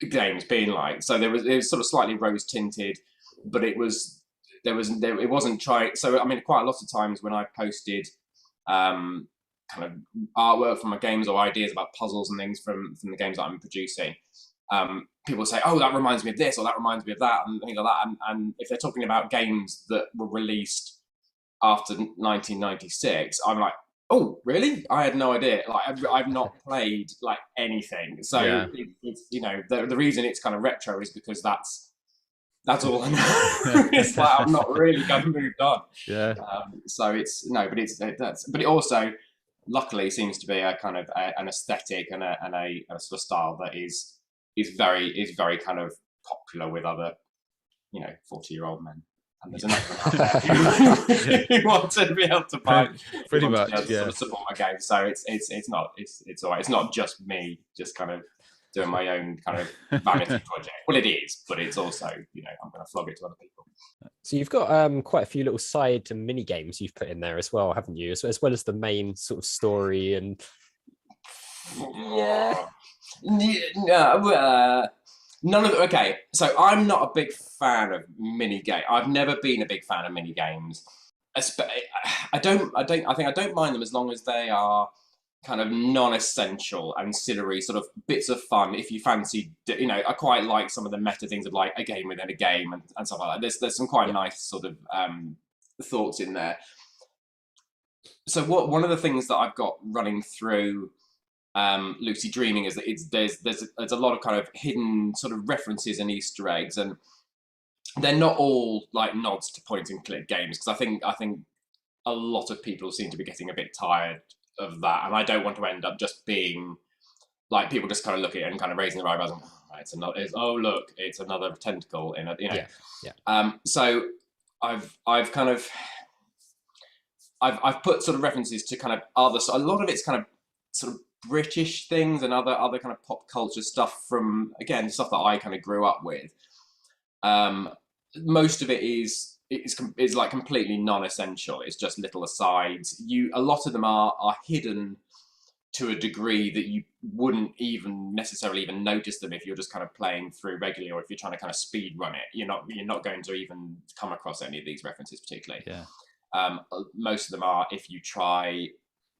games being like. So it was sort of slightly rose tinted, but it wasn't trying. So quite a lot of times when I posted kind of artwork from my games or ideas about puzzles and things from the games that I'm producing, people say, oh, that reminds me of this, or that reminds me of that, and things like that. And if they're talking about games that were released after 1996, I'm like, oh, really? I had no idea. Like, I've not played like anything. So yeah. It's the reason it's kind of retro is because that's all I know. It's like I'm not really kind of moved on. Yeah. But it also luckily seems to be a kind of an aesthetic and a sort of style that is very kind of popular with other, 40-year-old men. And there's enough of them out there who want to be able to buy, pretty much, to sort of support my game. So it's not all right. It's not just me just kind of doing my own kind of vanity project. Well, it is, but it's also, I'm going to flog it to other people. So you've got quite a few little side mini games you've put in there as well, haven't you? As well as the main sort of story and none of them. Okay, so I'm not a big fan of mini game. I've never been a big fan of mini games. I think I don't mind them as long as they are kind of non-essential, ancillary sort of bits of fun. If you fancy, I quite like some of the meta things of like a game within a game and stuff like that. There's some quite nice sort of thoughts in there. So one of the things that I've got running through Lucid Dreaming is that there's a lot of kind of hidden sort of references and Easter eggs, and they're not all like nods to point and click games, because I think a lot of people seem to be getting a bit tired of that, and I don't want to end up just being like people just kind of look at it and kind of raising their eyebrows and it's another tentacle in a so I've kind of I've put sort of references to kind of other, so a lot of it's kind of sort of British things and other kind of pop culture stuff from, again, stuff that I kind of grew up with. Most of it is like completely non-essential. It's just little asides. A lot of them are hidden to a degree that you wouldn't even necessarily even notice them if you're just kind of playing through regularly, or if you're trying to kind of speed run it. You're not going to even come across any of these references particularly. Most of them are, if you try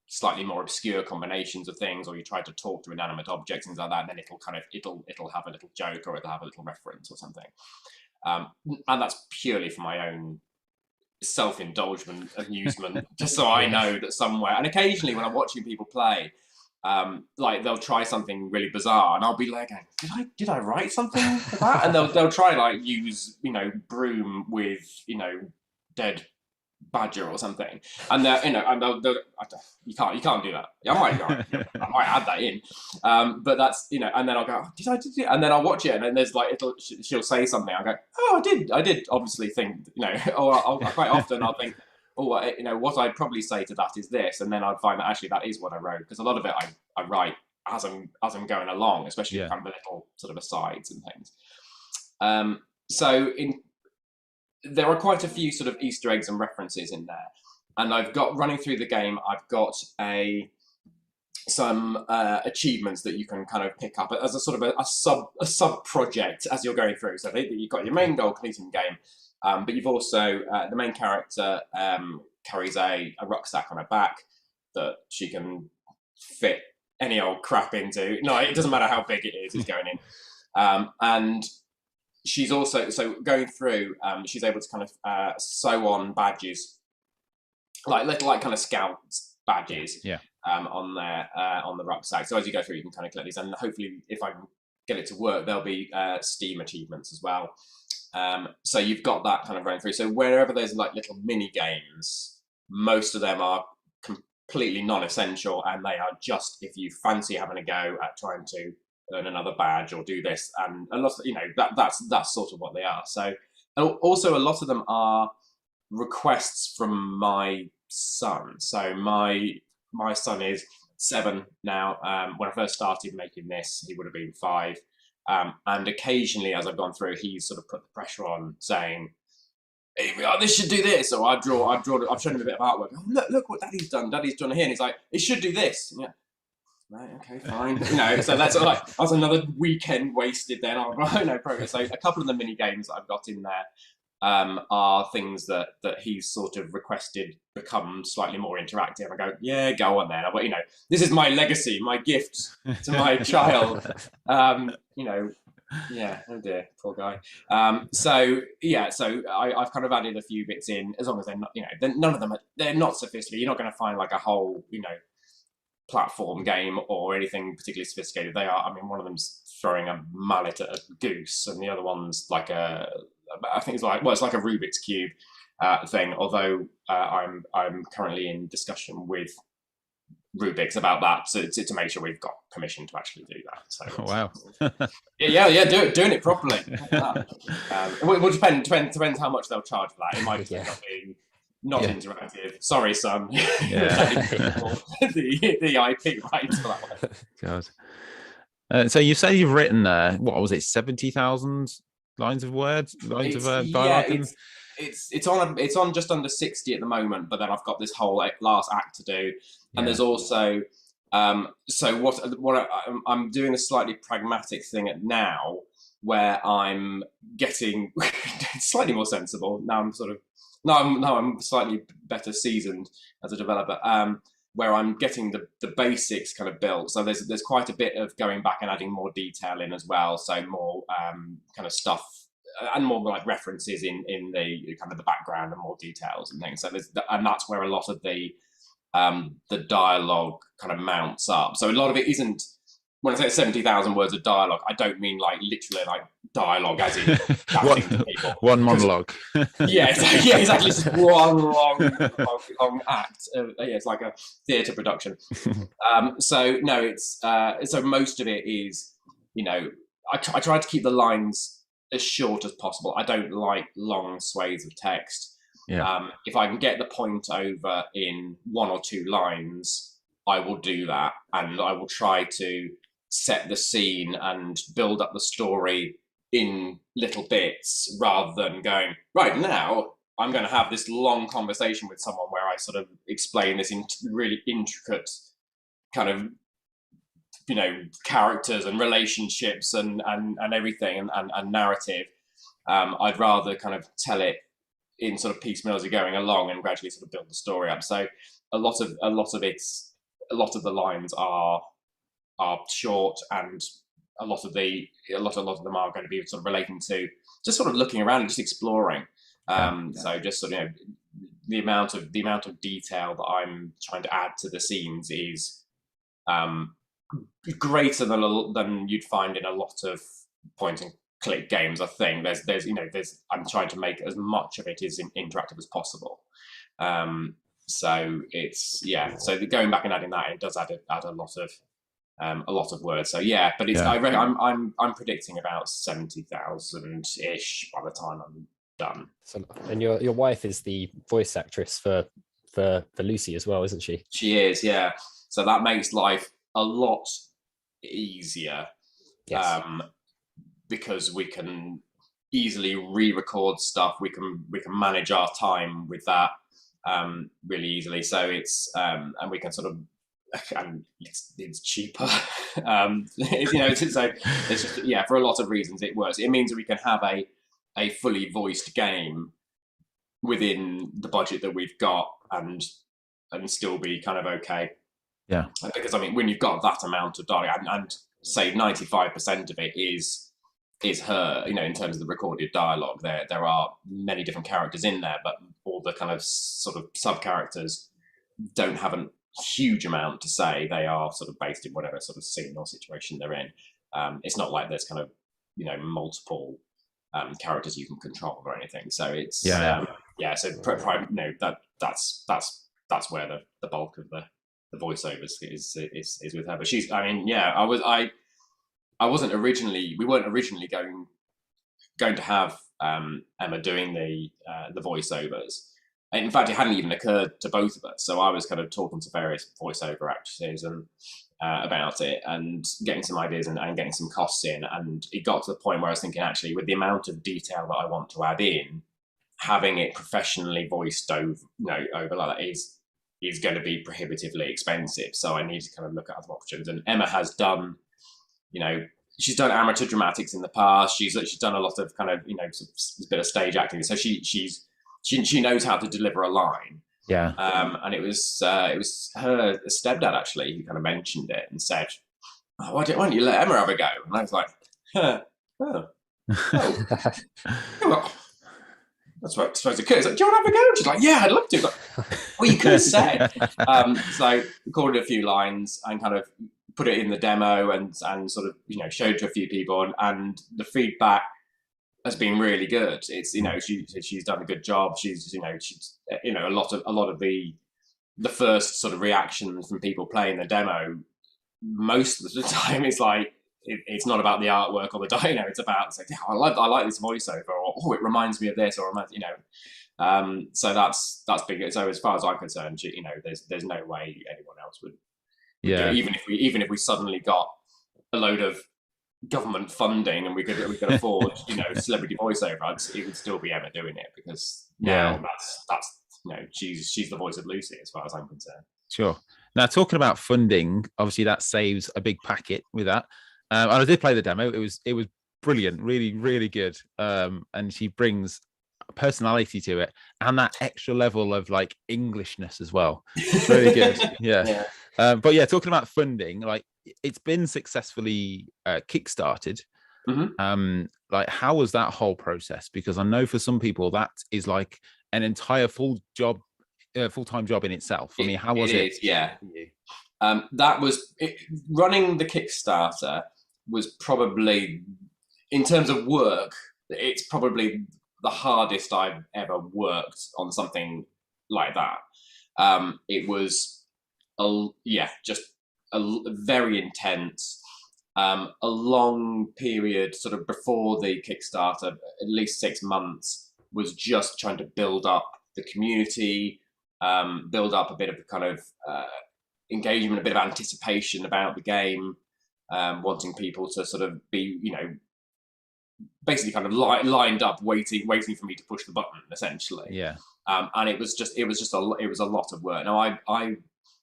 slightly more obscure combinations of things, or you try to talk to inanimate objects, things like that, then it'll have a little joke, or it'll have a little reference or something. And that's purely for my own self-indulgent amusement, just so I know that somewhere. And occasionally when I'm watching people play, like they'll try something really bizarre, and I'll be like, did I write something for that? And they'll try like use broom with dead badger or something, and you can't do that. I might add that in, but that's and then I'll go, did I do it? And then I'll watch it, and then there's like she'll say something, I'll go, oh, I did obviously think, or quite often I'll think, what I'd probably say to that is this, and then I'd find that actually that is what I wrote, because a lot of it I write as I'm going along, especially kind of the little sort of asides and things. So there are quite a few sort of Easter eggs and references in there, and I've got, running through the game, I've got some achievements that you can kind of pick up as a sort of a sub project as you're going through. So you've got your main goal, completing the game, but you've also the main character carries a rucksack on her back that she can fit any old crap into. No, it doesn't matter how big it is, it's going in, and she's also, so going through, she's able to kind of sew on badges, like little kind of scout badges, on the rucksack. So as you go through, you can kind of collect these, and hopefully, if I can get it to work, there'll be Steam achievements as well. So you've got that kind of running through. So wherever there's like little mini games, most of them are completely non-essential, and they are just if you fancy having a go at trying to earn another badge or do this, and a lot of, that's sort of what they are. So also a lot of them are requests from my son. So my son is 7 now. When I first started making this, he would have been 5, and occasionally as I've gone through, he's sort of put the pressure on, saying, hey, this should do this, or I've shown him a bit of artwork. Oh, look what Daddy's done here, and he's like, it should do this. Yeah. Right, okay, fine. So that's another weekend wasted then. No progress. So a couple of the mini games that I've got in there are things that he's sort of requested become slightly more interactive. I go, yeah, go on then. But this is my legacy, my gift to my child. Yeah, oh dear, poor guy. So I've kind of added a few bits in, as long as they're not, none of them they're not sophisticated. You're not going to find like a whole, platform game or anything particularly sophisticated. They are, one of them's throwing a mallet at a goose, and the other one's like I think it's like a Rubik's Cube thing, although I'm currently in discussion with rubrics about that to make sure we've got permission to actually do that. So Oh, wow. doing it properly. It depends how much they'll charge for that. It might just end up being not interactive. Sorry, son. the IP rights for that one. God. So you say you've written what was it, 70,000 lines of dialogue? It's on just under 60 at the moment, but then I've got this whole last act to do, and there's also so what I'm doing a slightly pragmatic thing now, where I'm getting slightly more sensible now. I'm slightly better seasoned as a developer, where I'm getting the basics kind of built. So there's quite a bit of going back and adding more detail in as well. So more kind of stuff and more like references in the kind of the background and more details and things. So and that's where a lot of the dialogue kind of mounts up. So a lot of it isn't. When I say 70,000 words of dialogue, I don't mean like literally like dialogue as in one monologue. Exactly. Just one long act. It's like a theatre production. So no, it's so most of it is, I try to keep the lines as short as possible. I don't like long swathes of text. If I can get the point over in 1 or 2 lines, I will do that, and I will try to set the scene and build up the story in little bits, rather than going, right now I'm going to have this long conversation with someone where I sort of explain this really intricate kind of characters and relationships and everything and narrative. I'd rather kind of tell it in sort of piecemeal as you're going along and gradually sort of build the story up. So a lot of the lines are short, and a lot of them are going to be sort of relating to just sort of looking around and just exploring. So just sort of the amount of detail that I'm trying to add to the scenes is greater than you'd find in a lot of point and click games. I think there's I'm trying to make as much of it as interactive as possible. So it's so going back and adding that, it does add a lot of words. So but it's I'm predicting about 70,000 ish by the time I'm done. So, and your wife is the voice actress for Lucy as well, isn't she? She is, yeah. So that makes life a lot easier. Yes. Because we can easily re-record stuff. We can manage our time with that really easily. So it's and we can sort of, and it's cheaper. It's just for a lot of reasons it works. It means that we can have a fully voiced game within the budget that we've got and still be kind of okay. Yeah. Because when you've got that amount of dialogue and say 95% of it is her, in terms of the recorded dialogue, there are many different characters in there, but all the kind of sort of sub characters don't have a huge amount to say. They are sort of based in whatever sort of scene or situation they're in. It's not like there's kind of multiple characters you can control or anything. So it's that's where the bulk of the voiceovers is with her. But she's, we weren't originally going to have Emma doing the voiceovers. In fact, it hadn't even occurred to both of us. So I was kind of talking to various voiceover actresses and about it and getting some ideas and getting some costs in. And it got to the point where I was thinking, actually, with the amount of detail that I want to add in, having it professionally voiced over like that is going to be prohibitively expensive. So I need to kind of look at other options. And Emma has done, she's done amateur dramatics in the past. She's done a lot of kind of, a bit of stage acting. So she knows how to deliver a line. Yeah. And it was her stepdad actually who kind of mentioned it and said, why don't you let Emma have a go? And I was like, that's what I suppose it could. It's like, do you want to have a go? And she's like, yeah, I'd love to. Like, well, you could have said. So recorded a few lines and kind of put it in the demo and sort of showed to a few people and the feedback has been really good. It's she's done a good job. She's a lot of the the first sort of reactions from people playing the demo, most of the time it's like it's not about the artwork or the dino. It's about it's like, I like this voiceover, or it reminds me of this, or so that's big. So as far as I'm concerned, there's no way anyone else would do it. Even if we suddenly got a load of government funding and we could afford celebrity voiceover, it would still be Emma doing it, because now that's she's the voice of Lucy as far as I'm concerned. Sure. Now, talking about funding, obviously that saves a big packet with that. And I did play the demo. It was brilliant, really, really good. And she brings personality to it, and that extra level of like Englishness as well. It's really good. Yeah. But yeah, talking about funding, like it's been successfully kickstarted. Like, how was that whole process? Because I know for some people that is like an entire full-time job in itself. I mean, how was it? That was it. Running the Kickstarter was probably, in terms of work, it's probably the hardest I've ever worked on something like that. It was just very intense. A long period sort of before the Kickstarter, at least 6 months, was just trying to build up the community, build up a bit of kind of engagement, a bit of anticipation about the game, wanting people to sort of be, basically kind of lined up, waiting for me to push the button, essentially. Yeah. And it was a lot of work. Now,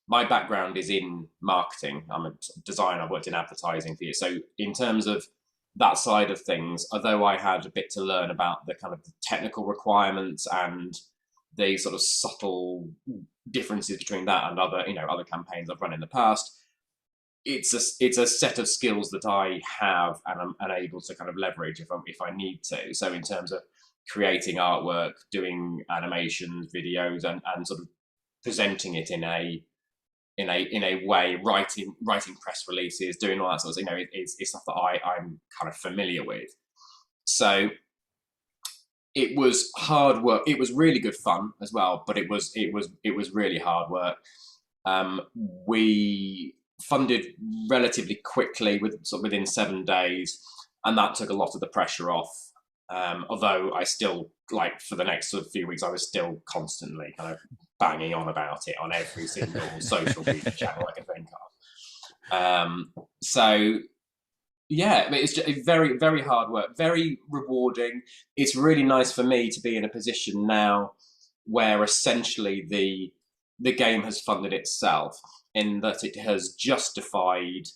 my background is in marketing. I'm a designer. I've worked in advertising for years. So in terms of that side of things, although I had a bit to learn about the kind of technical requirements and the sort of subtle differences between that and other campaigns I've run in the past, it's a set of skills that I have and I'm able to kind of leverage if I need to. So in terms of creating artwork, doing animations, videos, and sort of presenting it in a way, writing press releases, doing all that sort of thing, it's stuff that I'm kind of familiar with. So it was hard work. It was really good fun as well, but it was really hard work. We funded relatively quickly, within 7 days, and that took a lot of the pressure off. Although I still, like, for the next sort of few weeks, I was still constantly kind of banging on about it on every single social media channel I can think of. So yeah, it's just very, very hard work, very rewarding. It's really nice for me to be in a position now where essentially the game has funded itself, in that it has justified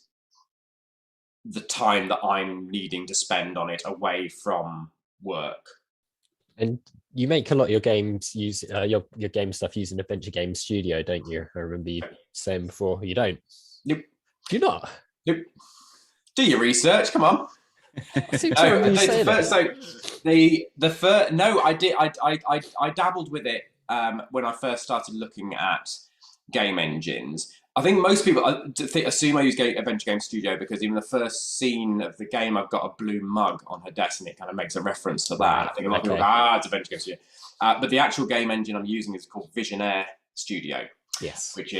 the time that I'm needing to spend on it away from work. And you make a lot of your games use your game stuff using Adventure Studio, don't you? I remember you saying before. You don't? Nope. Do you not? Nope. Do your research. Come on. I seem to remember you saying that. So the first, no, I did. I dabbled with it when I first started looking at game engines. I think most people assume I use Adventure Studio because even the first scene of the game, I've got a blue mug on her desk, and it kind of makes a reference to that. Right. I think a lot of people go, it's Adventure Studio. But the actual game engine I'm using is called Visionaire Studio. Yes. Which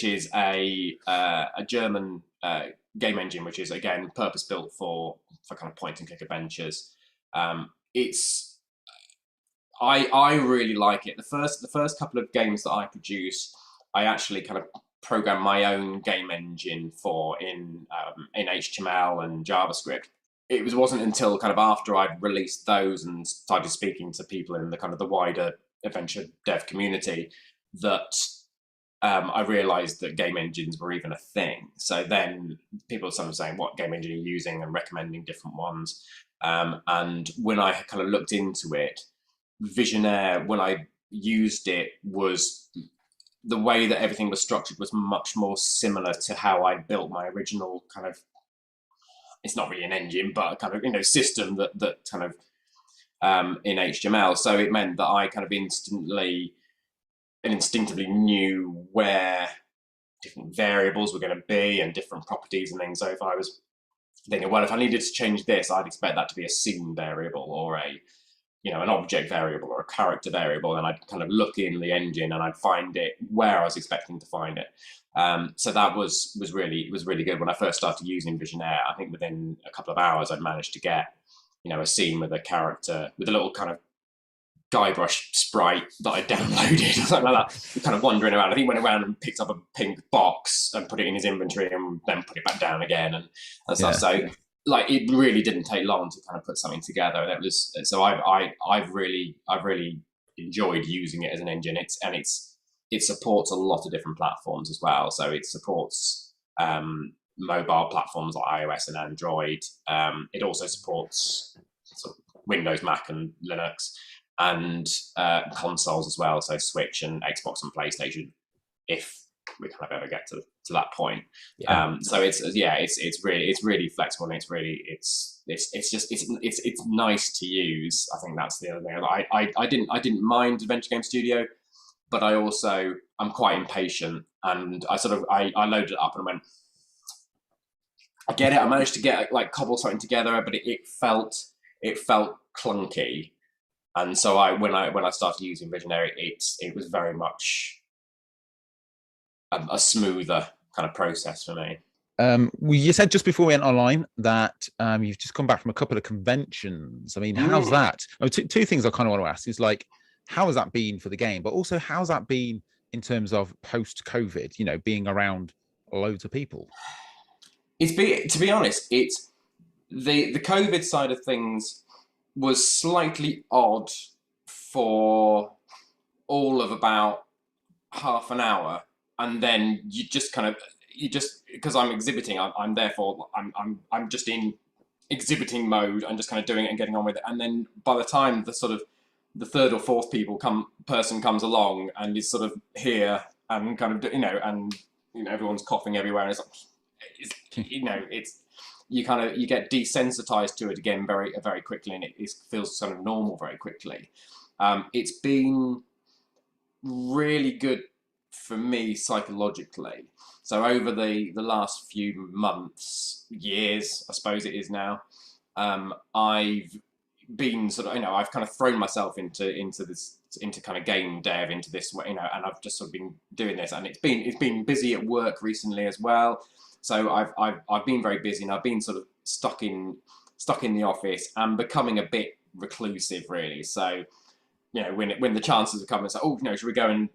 is a German game engine, which is again purpose built for kind of point and click adventures. I really like it. The first couple of games that I produce, I actually kind of program my own game engine for in HTML and JavaScript. It wasn't until kind of after I'd released those and started speaking to people in the kind of the wider adventure dev community that I realized that game engines were even a thing. So then people were sort of saying, what game engine are you using, and recommending different ones. And when I kind of looked into it, Visionaire, when I used it, was the way that everything was structured was much more similar to how I built my original kind of, it's not really an engine, but a kind of, system that kind of in HTML. So it meant that I kind of instinctively knew where different variables were going to be and different properties and things. So if I was thinking, well, if I needed to change this, I'd expect that to be a scene variable or an object variable or a character variable, and I'd kind of look in the engine and I'd find it where I was expecting to find it. So that was really good. When I first started using Visionaire, I think within a couple of hours I'd managed to get a scene with a character with a little kind of Guybrush sprite that I downloaded or something like that, kind of wandering around. I think he went around and picked up a pink box and put it in his inventory and then put it back down again and stuff. So like it really didn't take long to kind of put something together. That was so I've really enjoyed using it as an engine. It supports a lot of different platforms as well. So it supports mobile platforms like iOS and Android. It also supports sort of Windows, Mac, and Linux, and consoles as well. So Switch and Xbox and PlayStation, if we kind of ever get to that point. So it's really flexible, and it's nice to use. I think that's the other thing. I didn't mind Adventure Game Studio, but I'm quite impatient, and I loaded it up and went, I get it. I managed to get cobble something together, but it felt clunky. And so when I started using Visionaire, it was very much a smoother kind of process for me. You said just before we went online that you've just come back from a couple of conventions. I mean, how's that? Two things I kind of want to ask is how has that been for the game, but also how's that been in terms of post-COVID? Being around loads of people. To be honest, it's the COVID side of things was slightly odd for all of about half an hour, and then you just because I'm exhibiting, I'm just in exhibiting mode and just kind of doing it and getting on with it. And then by the time the third or fourth person comes along and is sort of here and kind of everyone's coughing everywhere, and you get desensitized to it again very, very quickly, and it feels sort of normal very quickly. It's been really good for me psychologically. So over the last few months, years, I suppose it is now, I've been I've kind of thrown myself into kind of game dev, into this, and I've just sort of been doing this, and it's been busy at work recently as well. So I've been very busy, and I've been sort of stuck in the office and becoming a bit reclusive, really. So when the chances have come and say, should we go and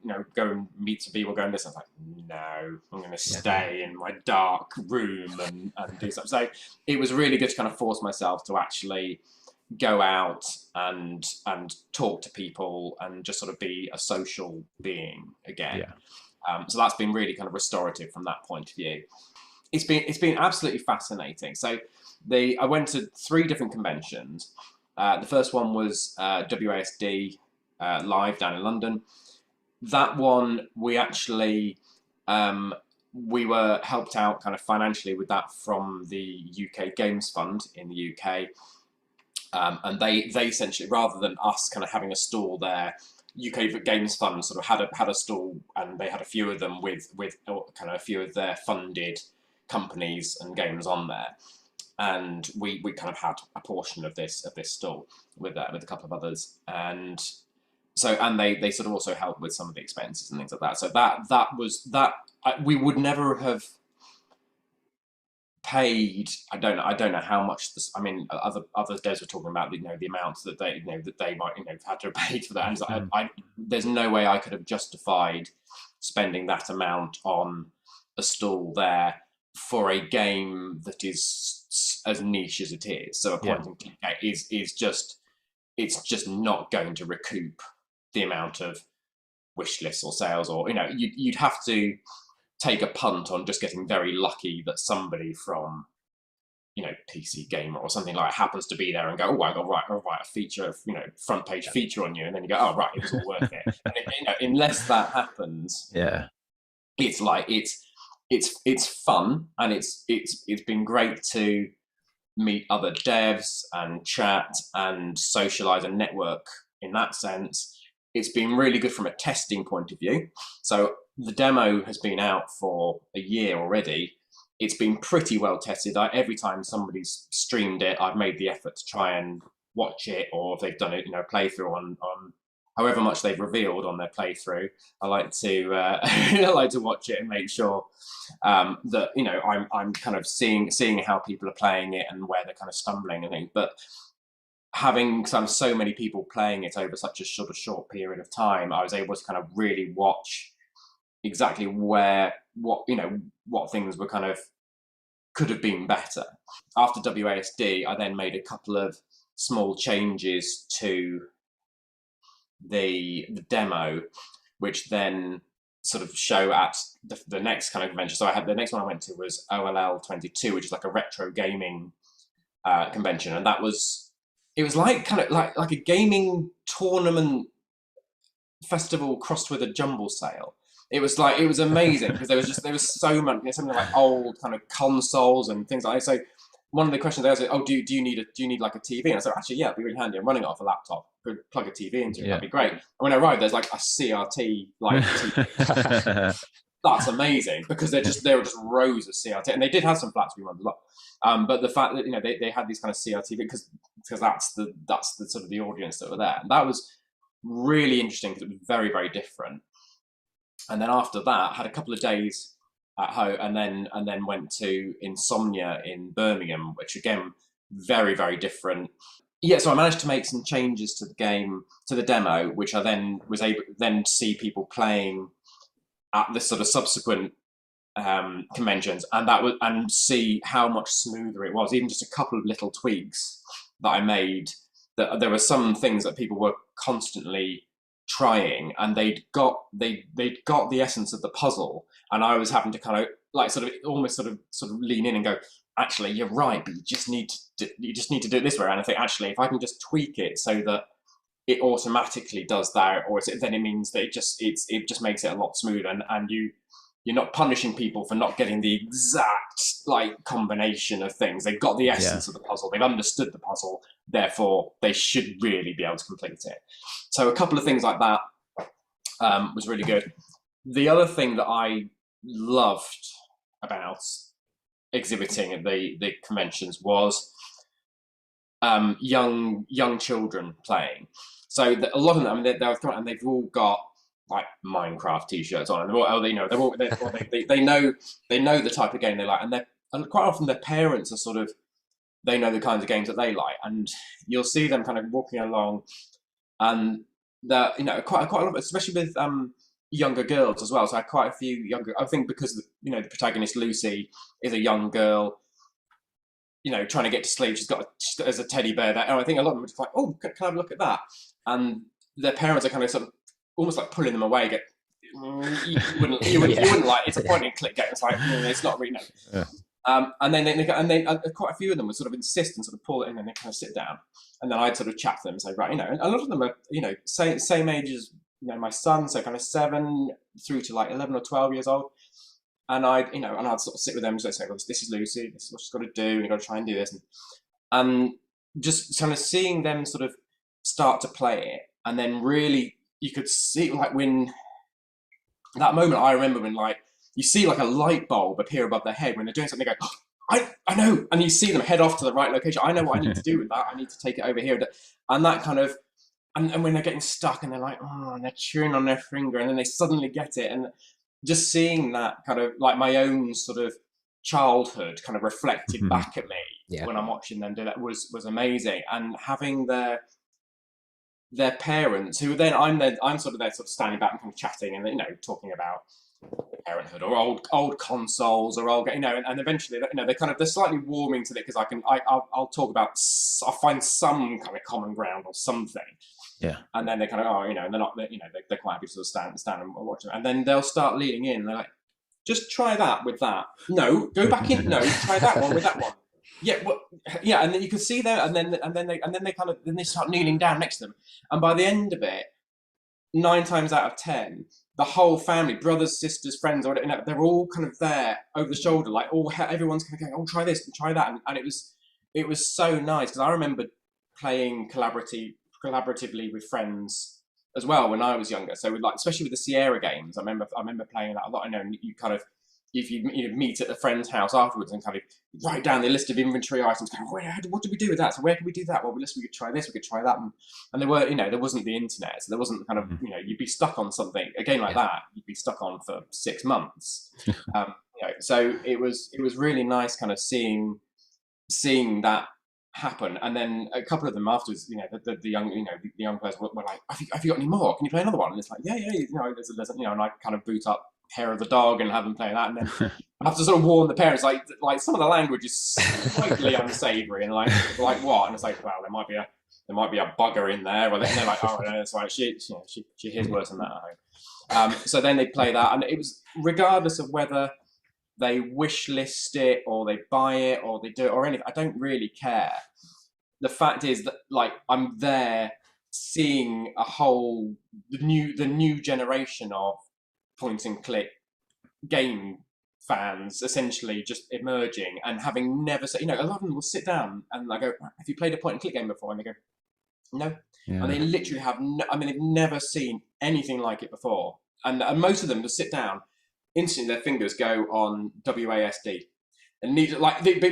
meet some people, go and listen? I was like, no, I'm going to stay in my dark room and do something. So it was really good to kind of force myself to actually go out and talk to people and just sort of be a social being again. So that's been really kind of restorative from that point of view. It's been absolutely fascinating. So I went to 3 different conventions. The first one was WASD live down in London. That one we actually we were helped out kind of financially with that from the UK Games Fund in the UK, and they essentially, rather than us kind of having a stall there, UK Games Fund sort of had a stall, and they had a few of them with kind of a few of their funded companies and games on there, and we kind of had a portion of this stall with a couple of others, and they sort of also helped with some of the expenses and things like that. So that we would never have paid. I don't know how much this. I mean, other devs were talking about the amounts that they might have had to have paid for that, and so there's no way I could have justified spending that amount on a stall there for a game that is as niche as it is. So a point and click is just not going to recoup the amount of wish lists or sales, or you'd have to take a punt on just getting very lucky that somebody from PC Gamer or something like happens to be there and go, oh, I'll write a feature, front page feature on you, and then you go, oh right, it was all worth it. And unless that happens, it's like it's fun, and it's been great to meet other devs and chat and socialize and network in that sense. It's been really good from a testing point of view. So the demo has been out for a year already. It's been pretty well tested. Every time somebody's streamed it, I've made the effort to try and watch it, or if they've done it, playthrough on however much they've revealed on their playthrough. I like to I like to watch it and make sure that I'm kind of seeing how people are playing it and where they're kind of stumbling and things. But having so many people playing it over such a short period of time, I was able to kind of really watch exactly what things were kind of could have been better. After WASD, I then made a couple of small changes to the demo, which then sort of show at the next kind of convention. So the next one I went to was OLL 22, which is like a retro gaming convention, and it was like kind of like a gaming tournament festival crossed with a jumble sale. It was amazing because there was so much, something like old kind of consoles and things like that. So one of the questions there was, do you need like a TV? And I said, actually, yeah, it'd be really handy. I'm running it off a laptop. Could plug a TV into it. That'd be great. And when I arrived, there's like a CRT TV. That's amazing because there were just rows of CRT, and they did have some flat screen ones as well. But the fact that they had these kind of CRT because that's the sort of the audience that were there, and that was really interesting because it was very, very different. And then after that, had a couple of days at home, and then went to Insomnia in Birmingham, which again, very, very different. Yeah, so I managed to make some changes to the game, to the demo, which I then was able to see people playing at the sort of subsequent conventions, and see how much smoother it was. Even just a couple of little tweaks that I made. That there were some things that people were constantly trying, and they'd got the essence of the puzzle, and I was having to kind of like sort of lean in and go, actually, you're right, but you just need to do it this way. And I think, actually, if I can just tweak it so that it automatically does that, then it means that it just makes it a lot smoother, and you're not punishing people for not getting the exact like combination of things. They've got the essence of the puzzle. They've understood the puzzle. Therefore, they should really be able to complete it. So a couple of things like that was really good. The other thing that I loved about exhibiting at the conventions was young children playing. So a lot of them, they've all got like Minecraft T-shirts on, and they know the type of game they like, and quite often their parents are sort of, they know the kinds of games that they like, and you'll see them kind of walking along, and quite a lot of, especially with younger girls as well. So I had quite a few younger. I think because the protagonist Lucy is a young girl, trying to get to sleep. She's got there's a teddy bear there, and I think a lot of them are just like, oh, can I have a look at that? And their parents are kind of sort of almost like pulling them away. You wouldn't like, it's a point and click game. It's like it's not really. No. And then quite a few of them would sort of insist and sort of pull it in, and they kind of sit down, and then I'd sort of chat to them and say, right, and a lot of them are same age as my son, so kind of 7 through to like 11 or 12 years old, and I'd sort of sit with them and say, well, this is Lucy, this is what she's got to do, and you've got to try and do this, and just kind of seeing them sort of start to play it, and then really you could see like when that moment, I remember when like you see like a light bulb appear above their head when they're doing something, they go, oh, I know, and you see them head off to the right location. I know what I need to do with that. I need to take it over here, and that kind of, and when they're getting stuck and they're like, oh, and they're chewing on their finger, and then they suddenly get it, and just seeing that kind of like my own sort of childhood kind of reflected back at me when I'm watching them do that was amazing, and having their parents, who then I'm sort of there, sort of standing back and kind of chatting and talking about parenthood or old consoles or old, and eventually they're slightly warming to it because I'll talk about, I'll find some kind of common ground or something. Yeah. And then they kind of, and they're not, they're quite happy to sort of stand and watch them, and then they'll start leaning in. And they're like, just try that with that. No, go back in. No, try that one with that one. Yeah, well, yeah, and then you can see there, and then they start kneeling down next to them, and by the end of it, 9 times out of 10, the whole family, brothers, sisters, friends, or they're all kind of there over the shoulder, like everyone's kind of going, oh, try this and try that, and it was so nice because I remember playing collaboratively with friends as well when I was younger. So especially with the Sierra games, I remember playing that a lot. I know if you meet at a friend's house afterwards and kind of write down the list of inventory items, kind of, what did we do with that? So where can we do that? Well, we could try this, we could try that. And there were, there wasn't the internet, so there wasn't kind of, you'd be stuck on something, a game like that, you'd be stuck on for 6 months. So it was really nice kind of seeing that happen. And then a couple of them afterwards, the young players were like, have you got any more? Can you play another one? And it's like, yeah, there's and I kind of boot up Hair of the Dog and have them play that, and then I have to sort of warn the parents, like some of the language is slightly unsavoury, and like what? And it's like, well, there might be a bugger in there, or they're like, oh no, it's right, she hears worse than that at home. So then they play that, and it was regardless of whether they wish list it or they buy it or they do it or anything, I don't really care. The fact is that like I'm there seeing the new generation of point and click game fans essentially just emerging, and having never said, a lot of them will sit down and I go, have you played a point and click game before? And they go, no. Yeah. And they literally have they've never seen anything like it before. And most of them will sit down, instantly their fingers go on WASD. And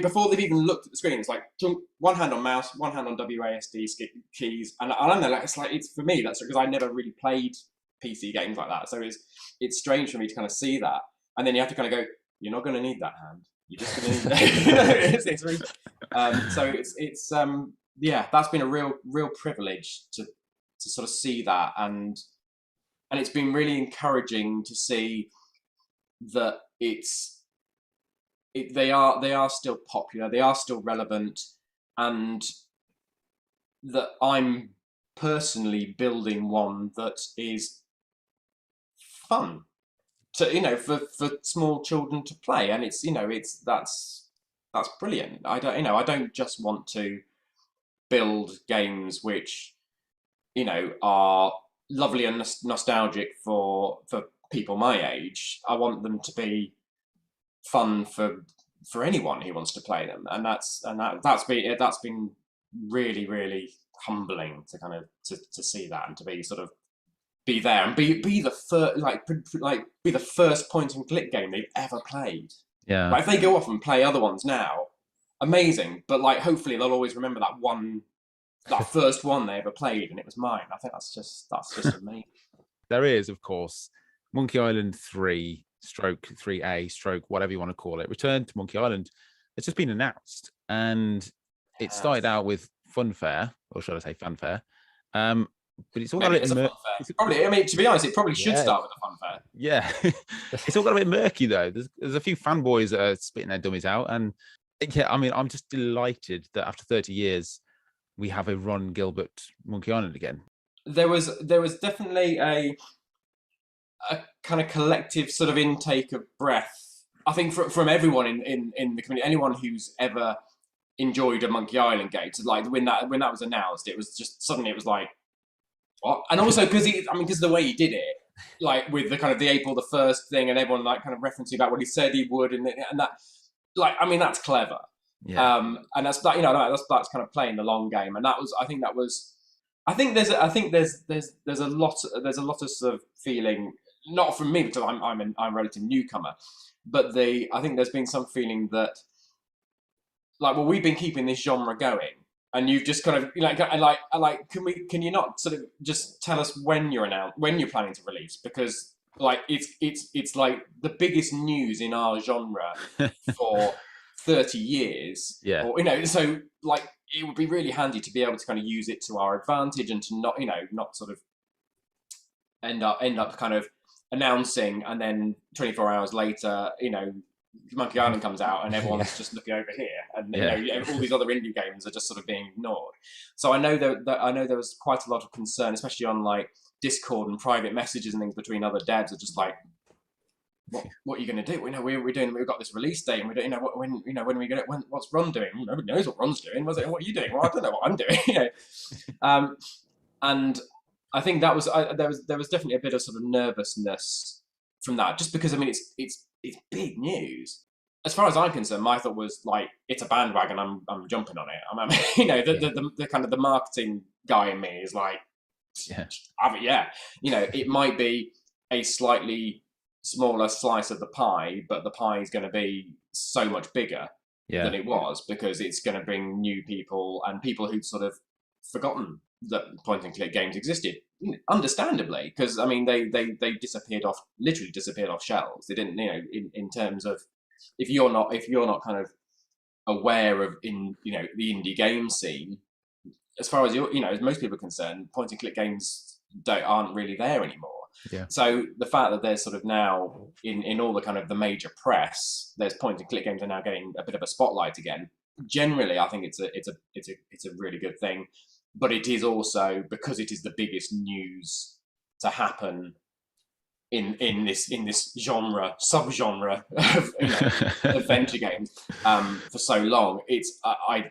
before they've even looked at the screen, it's like one hand on mouse, one hand on WASD keys. And I'm there like, it's for me, that's because I never really played PC games like that, so it's strange for me to kind of see that, and then you have to kind of go, you're not going to need that hand, you're just going to need that. So it's that's been a real privilege to sort of see that, and it's been really encouraging to see that they are still popular, they are still relevant, and that I'm personally building one that is fun to for small children to play, and that's brilliant. I don't just want to build games which are lovely and nostalgic for people my age. I want them to be fun for anyone who wants to play them, and that's been really, really humbling to kind of to see that, and to be sort of be there and be the first be the first point and click game they've ever played. Yeah. Like if they go off and play other ones now, amazing. But like hopefully they'll always remember that first one they ever played, and it was mine. I think that's just amazing. There is, of course, Monkey Island 3 stroke 3A stroke whatever you want to call it. Return to Monkey Island. It's just been announced, and it started out with funfair, or should I say fanfare? But it's all got a bit probably. I mean, to be honest, it probably should start with a funfair. Yeah, it's all got a bit murky though. There's a few fanboys that are spitting their dummies out, and yeah, I mean, I'm just delighted that after 30 years we have a Ron Gilbert Monkey Island again. There was definitely a kind of collective sort of intake of breath, I think, from everyone in the community. Anyone who's ever enjoyed a Monkey Island game, so like when that was announced, it was just suddenly it was like, what? And also because of the way he did it, like with the kind of the April the 1st thing, and everyone like kind of referencing about what he said he would, and that, like, I mean, that's clever. Yeah. And that's that's kind of playing the long game, and I think there's a lot of sort of feeling, not from me because I'm a relative newcomer, but I think there's been some feeling that, like, well, we've been keeping this genre going, and you've just kind of can you not sort of just tell us when you're planning to release, because like it's like the biggest news in our genre for 30 years. Yeah. Or, so like it would be really handy to be able to kind of use it to our advantage, and to not sort of end up kind of announcing, and then 24 hours later, Monkey Island comes out and everyone's just looking over here, and all these other indie games are just sort of being ignored. So I know there was quite a lot of concern, especially on like Discord and private messages and things between other devs, are just like, what are you going to do? We've got this release date, and we don't, when are we going to, what's Ron doing? Nobody knows what Ron's doing. What are you doing? Well, I don't know what I'm doing. And I think that was there was definitely a bit of sort of nervousness from that, just because I mean it's big news. As far as I'm concerned, my thought was like, it's a bandwagon, I'm jumping on it. The kind of the marketing guy in me is like, it might be a slightly smaller slice of the pie, but the pie is going to be so much bigger than it was, because it's going to bring new people and people who'd sort of forgotten that point and click games existed, understandably, because I mean they literally disappeared off shelves. They didn't, in terms of, if you're not kind of aware of the indie game scene, as far as as most people are concerned, point and click games aren't really there anymore. Yeah. So the fact that there's sort of now in all the kind of the major press, there's point and click games are now getting a bit of a spotlight again. Generally, I think it's a really good thing, but it is also, because it is the biggest news to happen in this subgenre of adventure games for so long.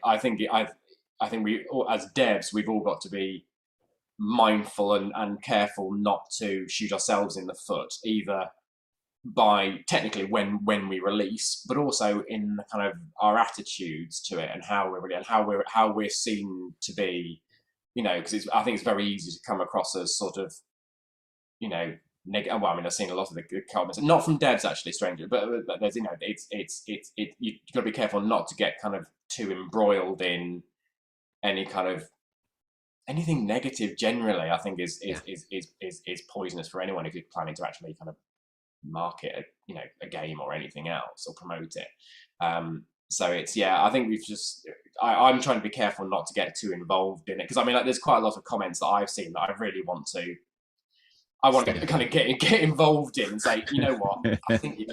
I think we all, as devs, we've all got to be mindful and careful not to shoot ourselves in the foot, either by technically when we release, but also in the kind of our attitudes to it and how we're seen to be, because I think it's very easy to come across as sort of, negative. Well, I mean, I've seen a lot of the comments, not from devs actually, stranger, but there's, you've got to be careful not to get kind of too embroiled in any kind of anything negative. Generally, I think is poisonous for anyone if you're planning to actually kind of market a game or anything else or promote it. So it's, I think we've just, I'm trying to be careful not to get too involved in it, because I mean, like, there's quite a lot of comments that I've seen that I really want to kind of get involved in and say, you know what, I think you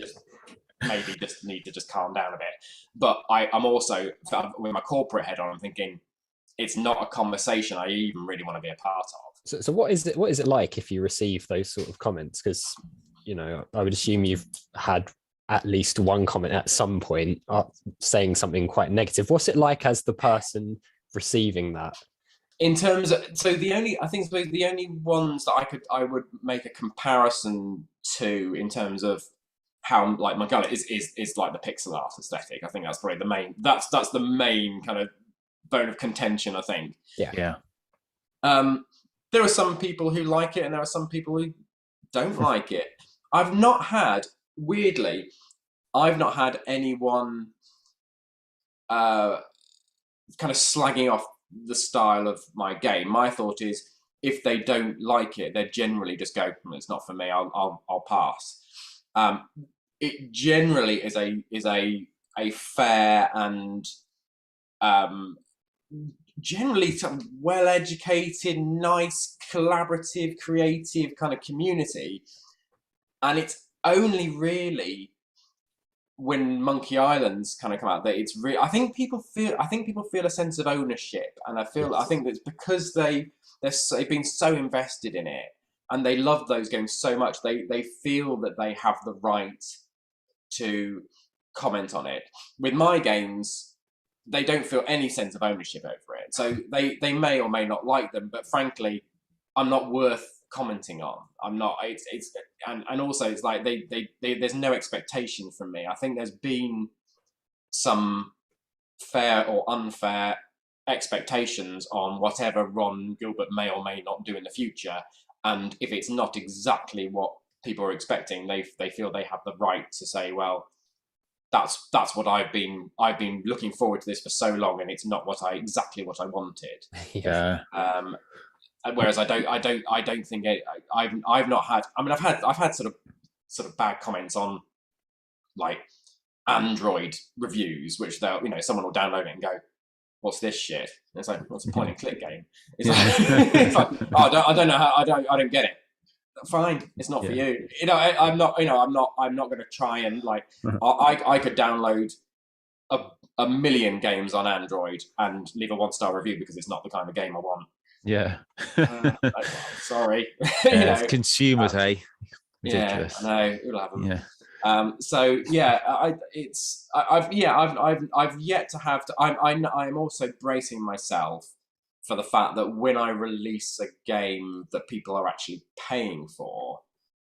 maybe just need to just calm down a bit. But I'm also, with my corporate head on, I'm thinking it's not a conversation I even really want to be a part of. So what is it like if you receive those sort of comments? Because I would assume you've had at least one comment at some point saying something quite negative. What's it like as the person receiving that? In terms of, the only ones that I would make a comparison to in terms of how, like, my gullet is like the pixel art aesthetic. I think that's probably the main, that's the main kind of bone of contention, I think. Yeah. There are some people who like it and there are some people who don't like it. Weirdly, I've not had anyone kind of slagging off the style of my game. My thought is, if they don't like it, they generally just go, it's not for me, I'll pass. It generally is a fair and generally well-educated, nice, collaborative, creative kind of community. And it's only really when Monkey Islands kind of come out that it's really, I think people feel a sense of ownership, and I think that's because they've been so invested in it and they love those games so much, they feel that they have the right to comment on it. With my games, they don't feel any sense of ownership over it, so they may or may not like them, but frankly, I'm not worth commenting on. I'm not. And also it's like there's no expectation from me. I think there's been some fair or unfair expectations on whatever Ron Gilbert may or may not do in the future, and if it's not exactly what people are expecting, they feel they have the right to say, well, that's what I've been looking forward to this for so long, and it's not exactly what I wanted. Yeah. Whereas I don't think I've not had. I mean, I've had sort of bad comments on, like, Android reviews, which someone will download it and go, "What's this shit?" And it's like, "What's a point and click game?" It's like, oh, I don't know how. I don't get it. Fine, it's not for you. I'm not going to try and, like, I could download a million games on Android and leave a 1-star review because it's not the kind of game I want. Yeah. Sorry. It's consumers, hey. Ridiculous. Yeah, I know. It'll happen. Yeah. So yeah, I've yet to have to. I'm also bracing myself for the fact that when I release a game that people are actually paying for,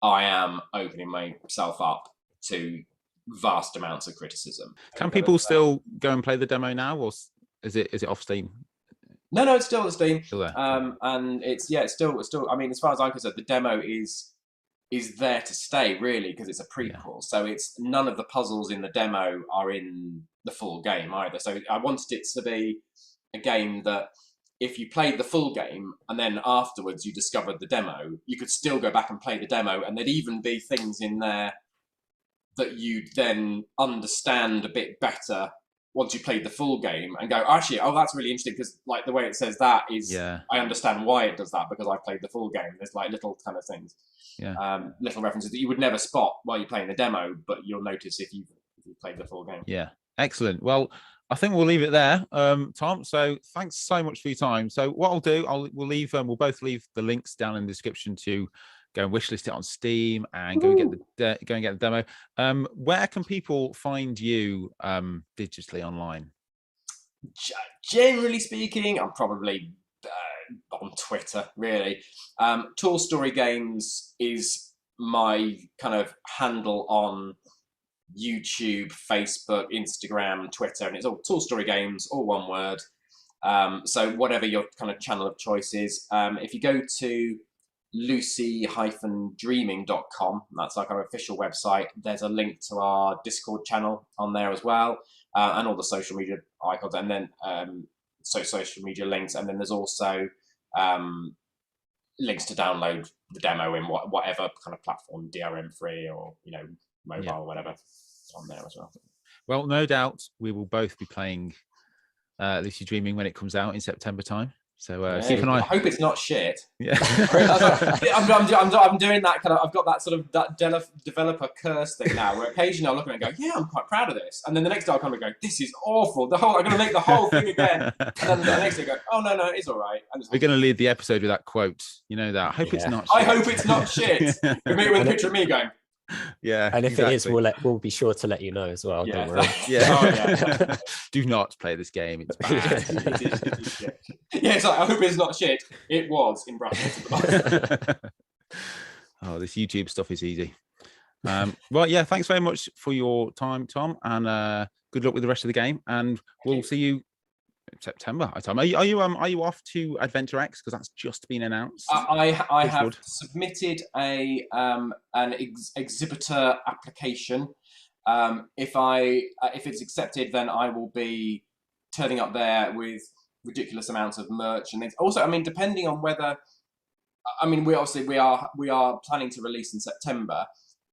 I am opening myself up to vast amounts of criticism. Can people still go and play the demo now, or is it off Steam? No, it's still on Steam. Still there. And it's still. I mean, as far as I'm concerned, the demo is is there to stay, really, because it's a prequel. So it's none of the puzzles in the demo are in the full game either. So I wanted it to be a game that if you played the full game and then afterwards you discovered the demo, you could still go back and play the demo, and there'd even be things in there that you'd then understand a bit better once you played the full game and go, actually, that's really interesting, because like the way it says that is, I understand why it does that because I played the full game. There's like little kind of things, little references that you would never spot while you're playing the demo, but you'll notice if you played the full game. Yeah, excellent. Well, I think we'll leave it there, Tom. So thanks so much for your time. So what I'll do, we'll both leave the links down in the description to go and wishlist it on Steam and go and get the demo. Where can people find you digitally online? Generally speaking, I'm probably on Twitter, really. Tall Story Games is my kind of handle on YouTube, Facebook, Instagram, Twitter, and it's all Tall Story Games, all one word. So whatever your kind of channel of choice is, if you go to lucy-dreaming.com, that's like our official website, there's a link to our Discord channel on there as well, and all the social media icons, and then social media links, and then there's also links to download the demo in whatever kind of platform, DRM free or mobile or whatever, on there as well. Well, no doubt we will both be playing Lucy Dreaming when it comes out in September time. So keep an eye. I hope it's not shit. Yeah, I'm doing that kind of. I've got that sort of developer curse thing now, where occasionally I'll look at it and go, "Yeah, I'm quite proud of this," and then the next day I'll come and go, "This is awful. I'm going to make the whole thing again." And then the next day I go, "Oh no, it's all right." We're going to lead the episode with that quote. You know that. I hope it's not. Shit. I hope it's not shit. With a picture of me going. Yeah, and if it is, we'll be sure to let you know as well. Yeah. Don't worry. Yeah. Do not play this game. It's bad. It's like, I hope it's not shit. It was in brackets. Oh, this YouTube stuff is easy. Well, yeah. Thanks very much for your time, Tom, and good luck with the rest of the game. And we'll see you in September. Tom, are you off to Adventure X, because that's just been announced? I have submitted an exhibitor application. If it's accepted, then I will be turning up there with ridiculous amounts of merch and things. Also, depending on whether, we are planning to release in September.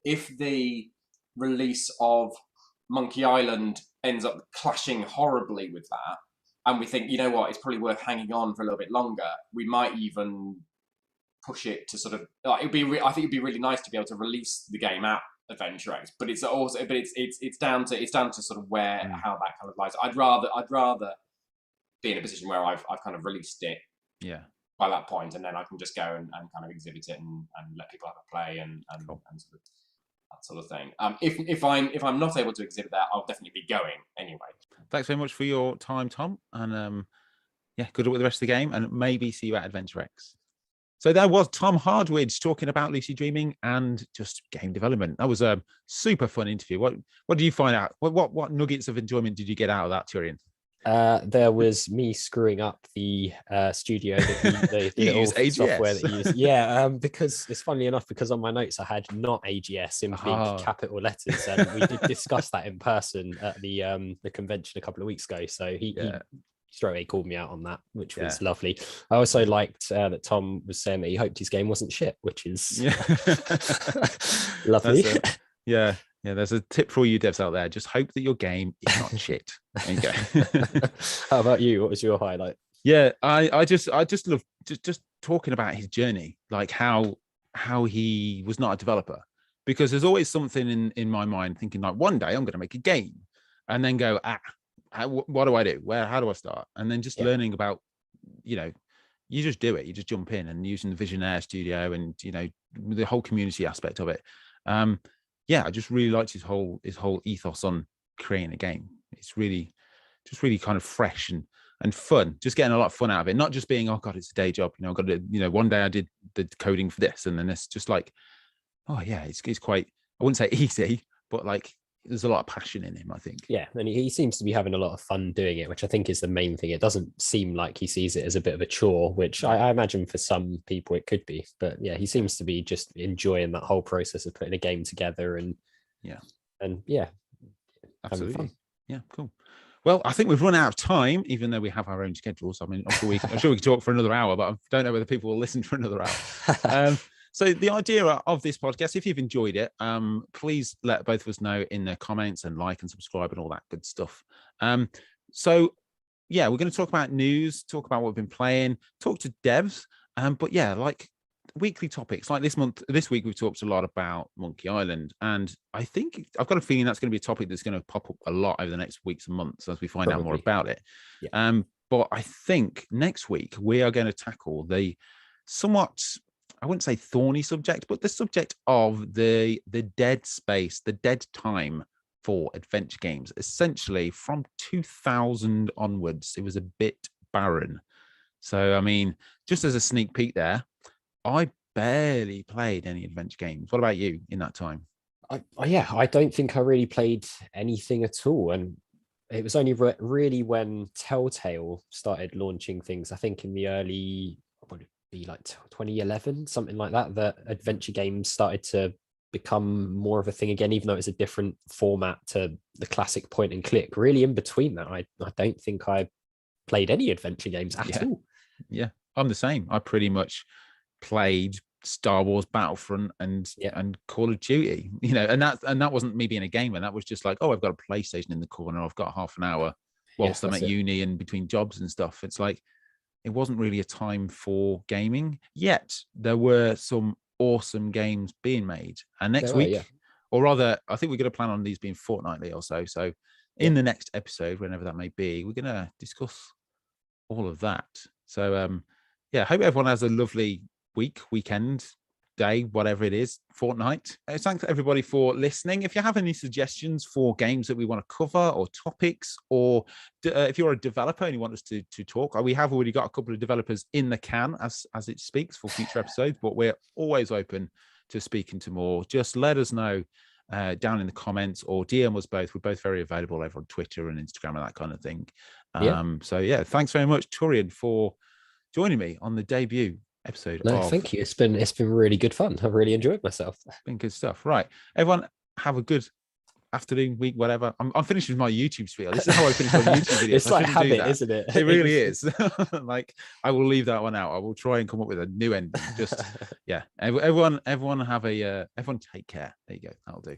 If the release of Monkey Island ends up clashing horribly with that, and we think, you know what, it's probably worth hanging on for a little bit longer, we might even push it to sort of. I think it'd be really nice to be able to release the game at Adventure X, but it's down to sort of how that kind of lies. I'd rather be in a position where I've kind of released it. Yeah. By that point, and then I can just go and kind of exhibit it and let people have a play and cool. and sort of that sort of thing. If I'm not able to exhibit that, I'll definitely be going anyway. Thanks very much for your time, Tom, and good luck with the rest of the game, and maybe see you at Adventure X. So there was Tom Hardwick talking about Lucy Dreaming and just game development. That was a super fun interview. What did you find out? What nuggets of enjoyment did you get out of that, Turian? There was me screwing up the studio, the use AGS software that you use. Yeah, because it's funnily enough, because on my notes I had not AGS in big capital letters, and we did discuss that in person at the convention a couple of weeks ago. So he straight away called me out on that, which was lovely. I also liked that Tom was saying that he hoped his game wasn't shit, which is lovely. Yeah, there's a tip for all you devs out there. Just hope that your game is not shit. There you go. How about you? What was your highlight? Yeah, I just love just talking about his journey, like how he was not a developer, because there's always something in my mind thinking like, one day I'm going to make a game, and then go, what do I do? How do I start? And then just learning about, you just do it. You just jump in, and using the Visionaire Studio and, the whole community aspect of it. I just really liked his whole ethos on creating a game. It's really kind of fresh and fun, just getting a lot of fun out of it. Not just being, oh God, it's a day job. I've got to, one day I did the coding for this, and then it's just like, oh yeah, it's quite, I wouldn't say easy, but like, there's a lot of passion in him, I think. Yeah, and he seems to be having a lot of fun doing it, which I think is the main thing. It doesn't seem like he sees it as a bit of a chore, which I imagine for some people it could be. But yeah, he seems to be just enjoying that whole process of putting a game together and Absolutely. having fun. Yeah, cool. Well, I think we've run out of time, even though we have our own schedules. I mean, I'm sure we could talk for another hour, but I don't know whether people will listen for another hour. So the idea of this podcast, if you've enjoyed it, please let both of us know in the comments and like and subscribe and all that good stuff. So yeah, we're going to talk about news, talk about what we've been playing, talk to devs. But yeah, like weekly topics like this week, we've talked a lot about Monkey Island. And I think I've got a feeling that's going to be a topic that's going to pop up a lot over the next weeks and months as we find out more about it. Yeah. But I think next week we are going to tackle the somewhat, I wouldn't say thorny subject, but the subject of the dead space, the dead time for adventure games. Essentially, from 2000 onwards, it was a bit barren. So, I mean, just as a sneak peek there, I barely played any adventure games. What about you in that time? I don't think I really played anything at all. And it was only really when Telltale started launching things, I think in the early, like 2011, something like that, that adventure games started to become more of a thing again, even though it's a different format to the classic point and click. Really, in between that, I don't think I played any adventure games at all. Yeah, I'm the same. I pretty much played Star Wars Battlefront and Call of Duty, and that wasn't me being a gamer. That was just like, oh, I've got a PlayStation in the corner. I've got half an hour whilst I'm at uni and between jobs and stuff. It's like, it wasn't really a time for gaming, yet there were some awesome games being made. And next week, or rather, I think we're going to plan on these being fortnightly or so. So in the next episode, whenever that may be, we're going to discuss all of that. So hope everyone has a lovely weekend, day, whatever it is, fortnight. Thanks everybody for listening. If you have any suggestions for games that we want to cover or topics, or if you're a developer and you want us to talk, we have already got a couple of developers in the can as it speaks for future episodes, but we're always open to speaking to more. Just let us know down in the comments or DM us both. We're both very available over on Twitter and Instagram and that kind of thing. So thanks very much, Turian, for joining me on the debut episode. Thank you. It's been really good fun. I've really enjoyed myself. Been good stuff. Right, everyone, have a good afternoon, week, whatever. I'm finishing my YouTube spiel. This is how I finish my YouTube videos. It's like habit, isn't it? It really is. Like, I will leave that one out. I will try and come up with a new ending. Just everyone have everyone take care. There you go. That'll do.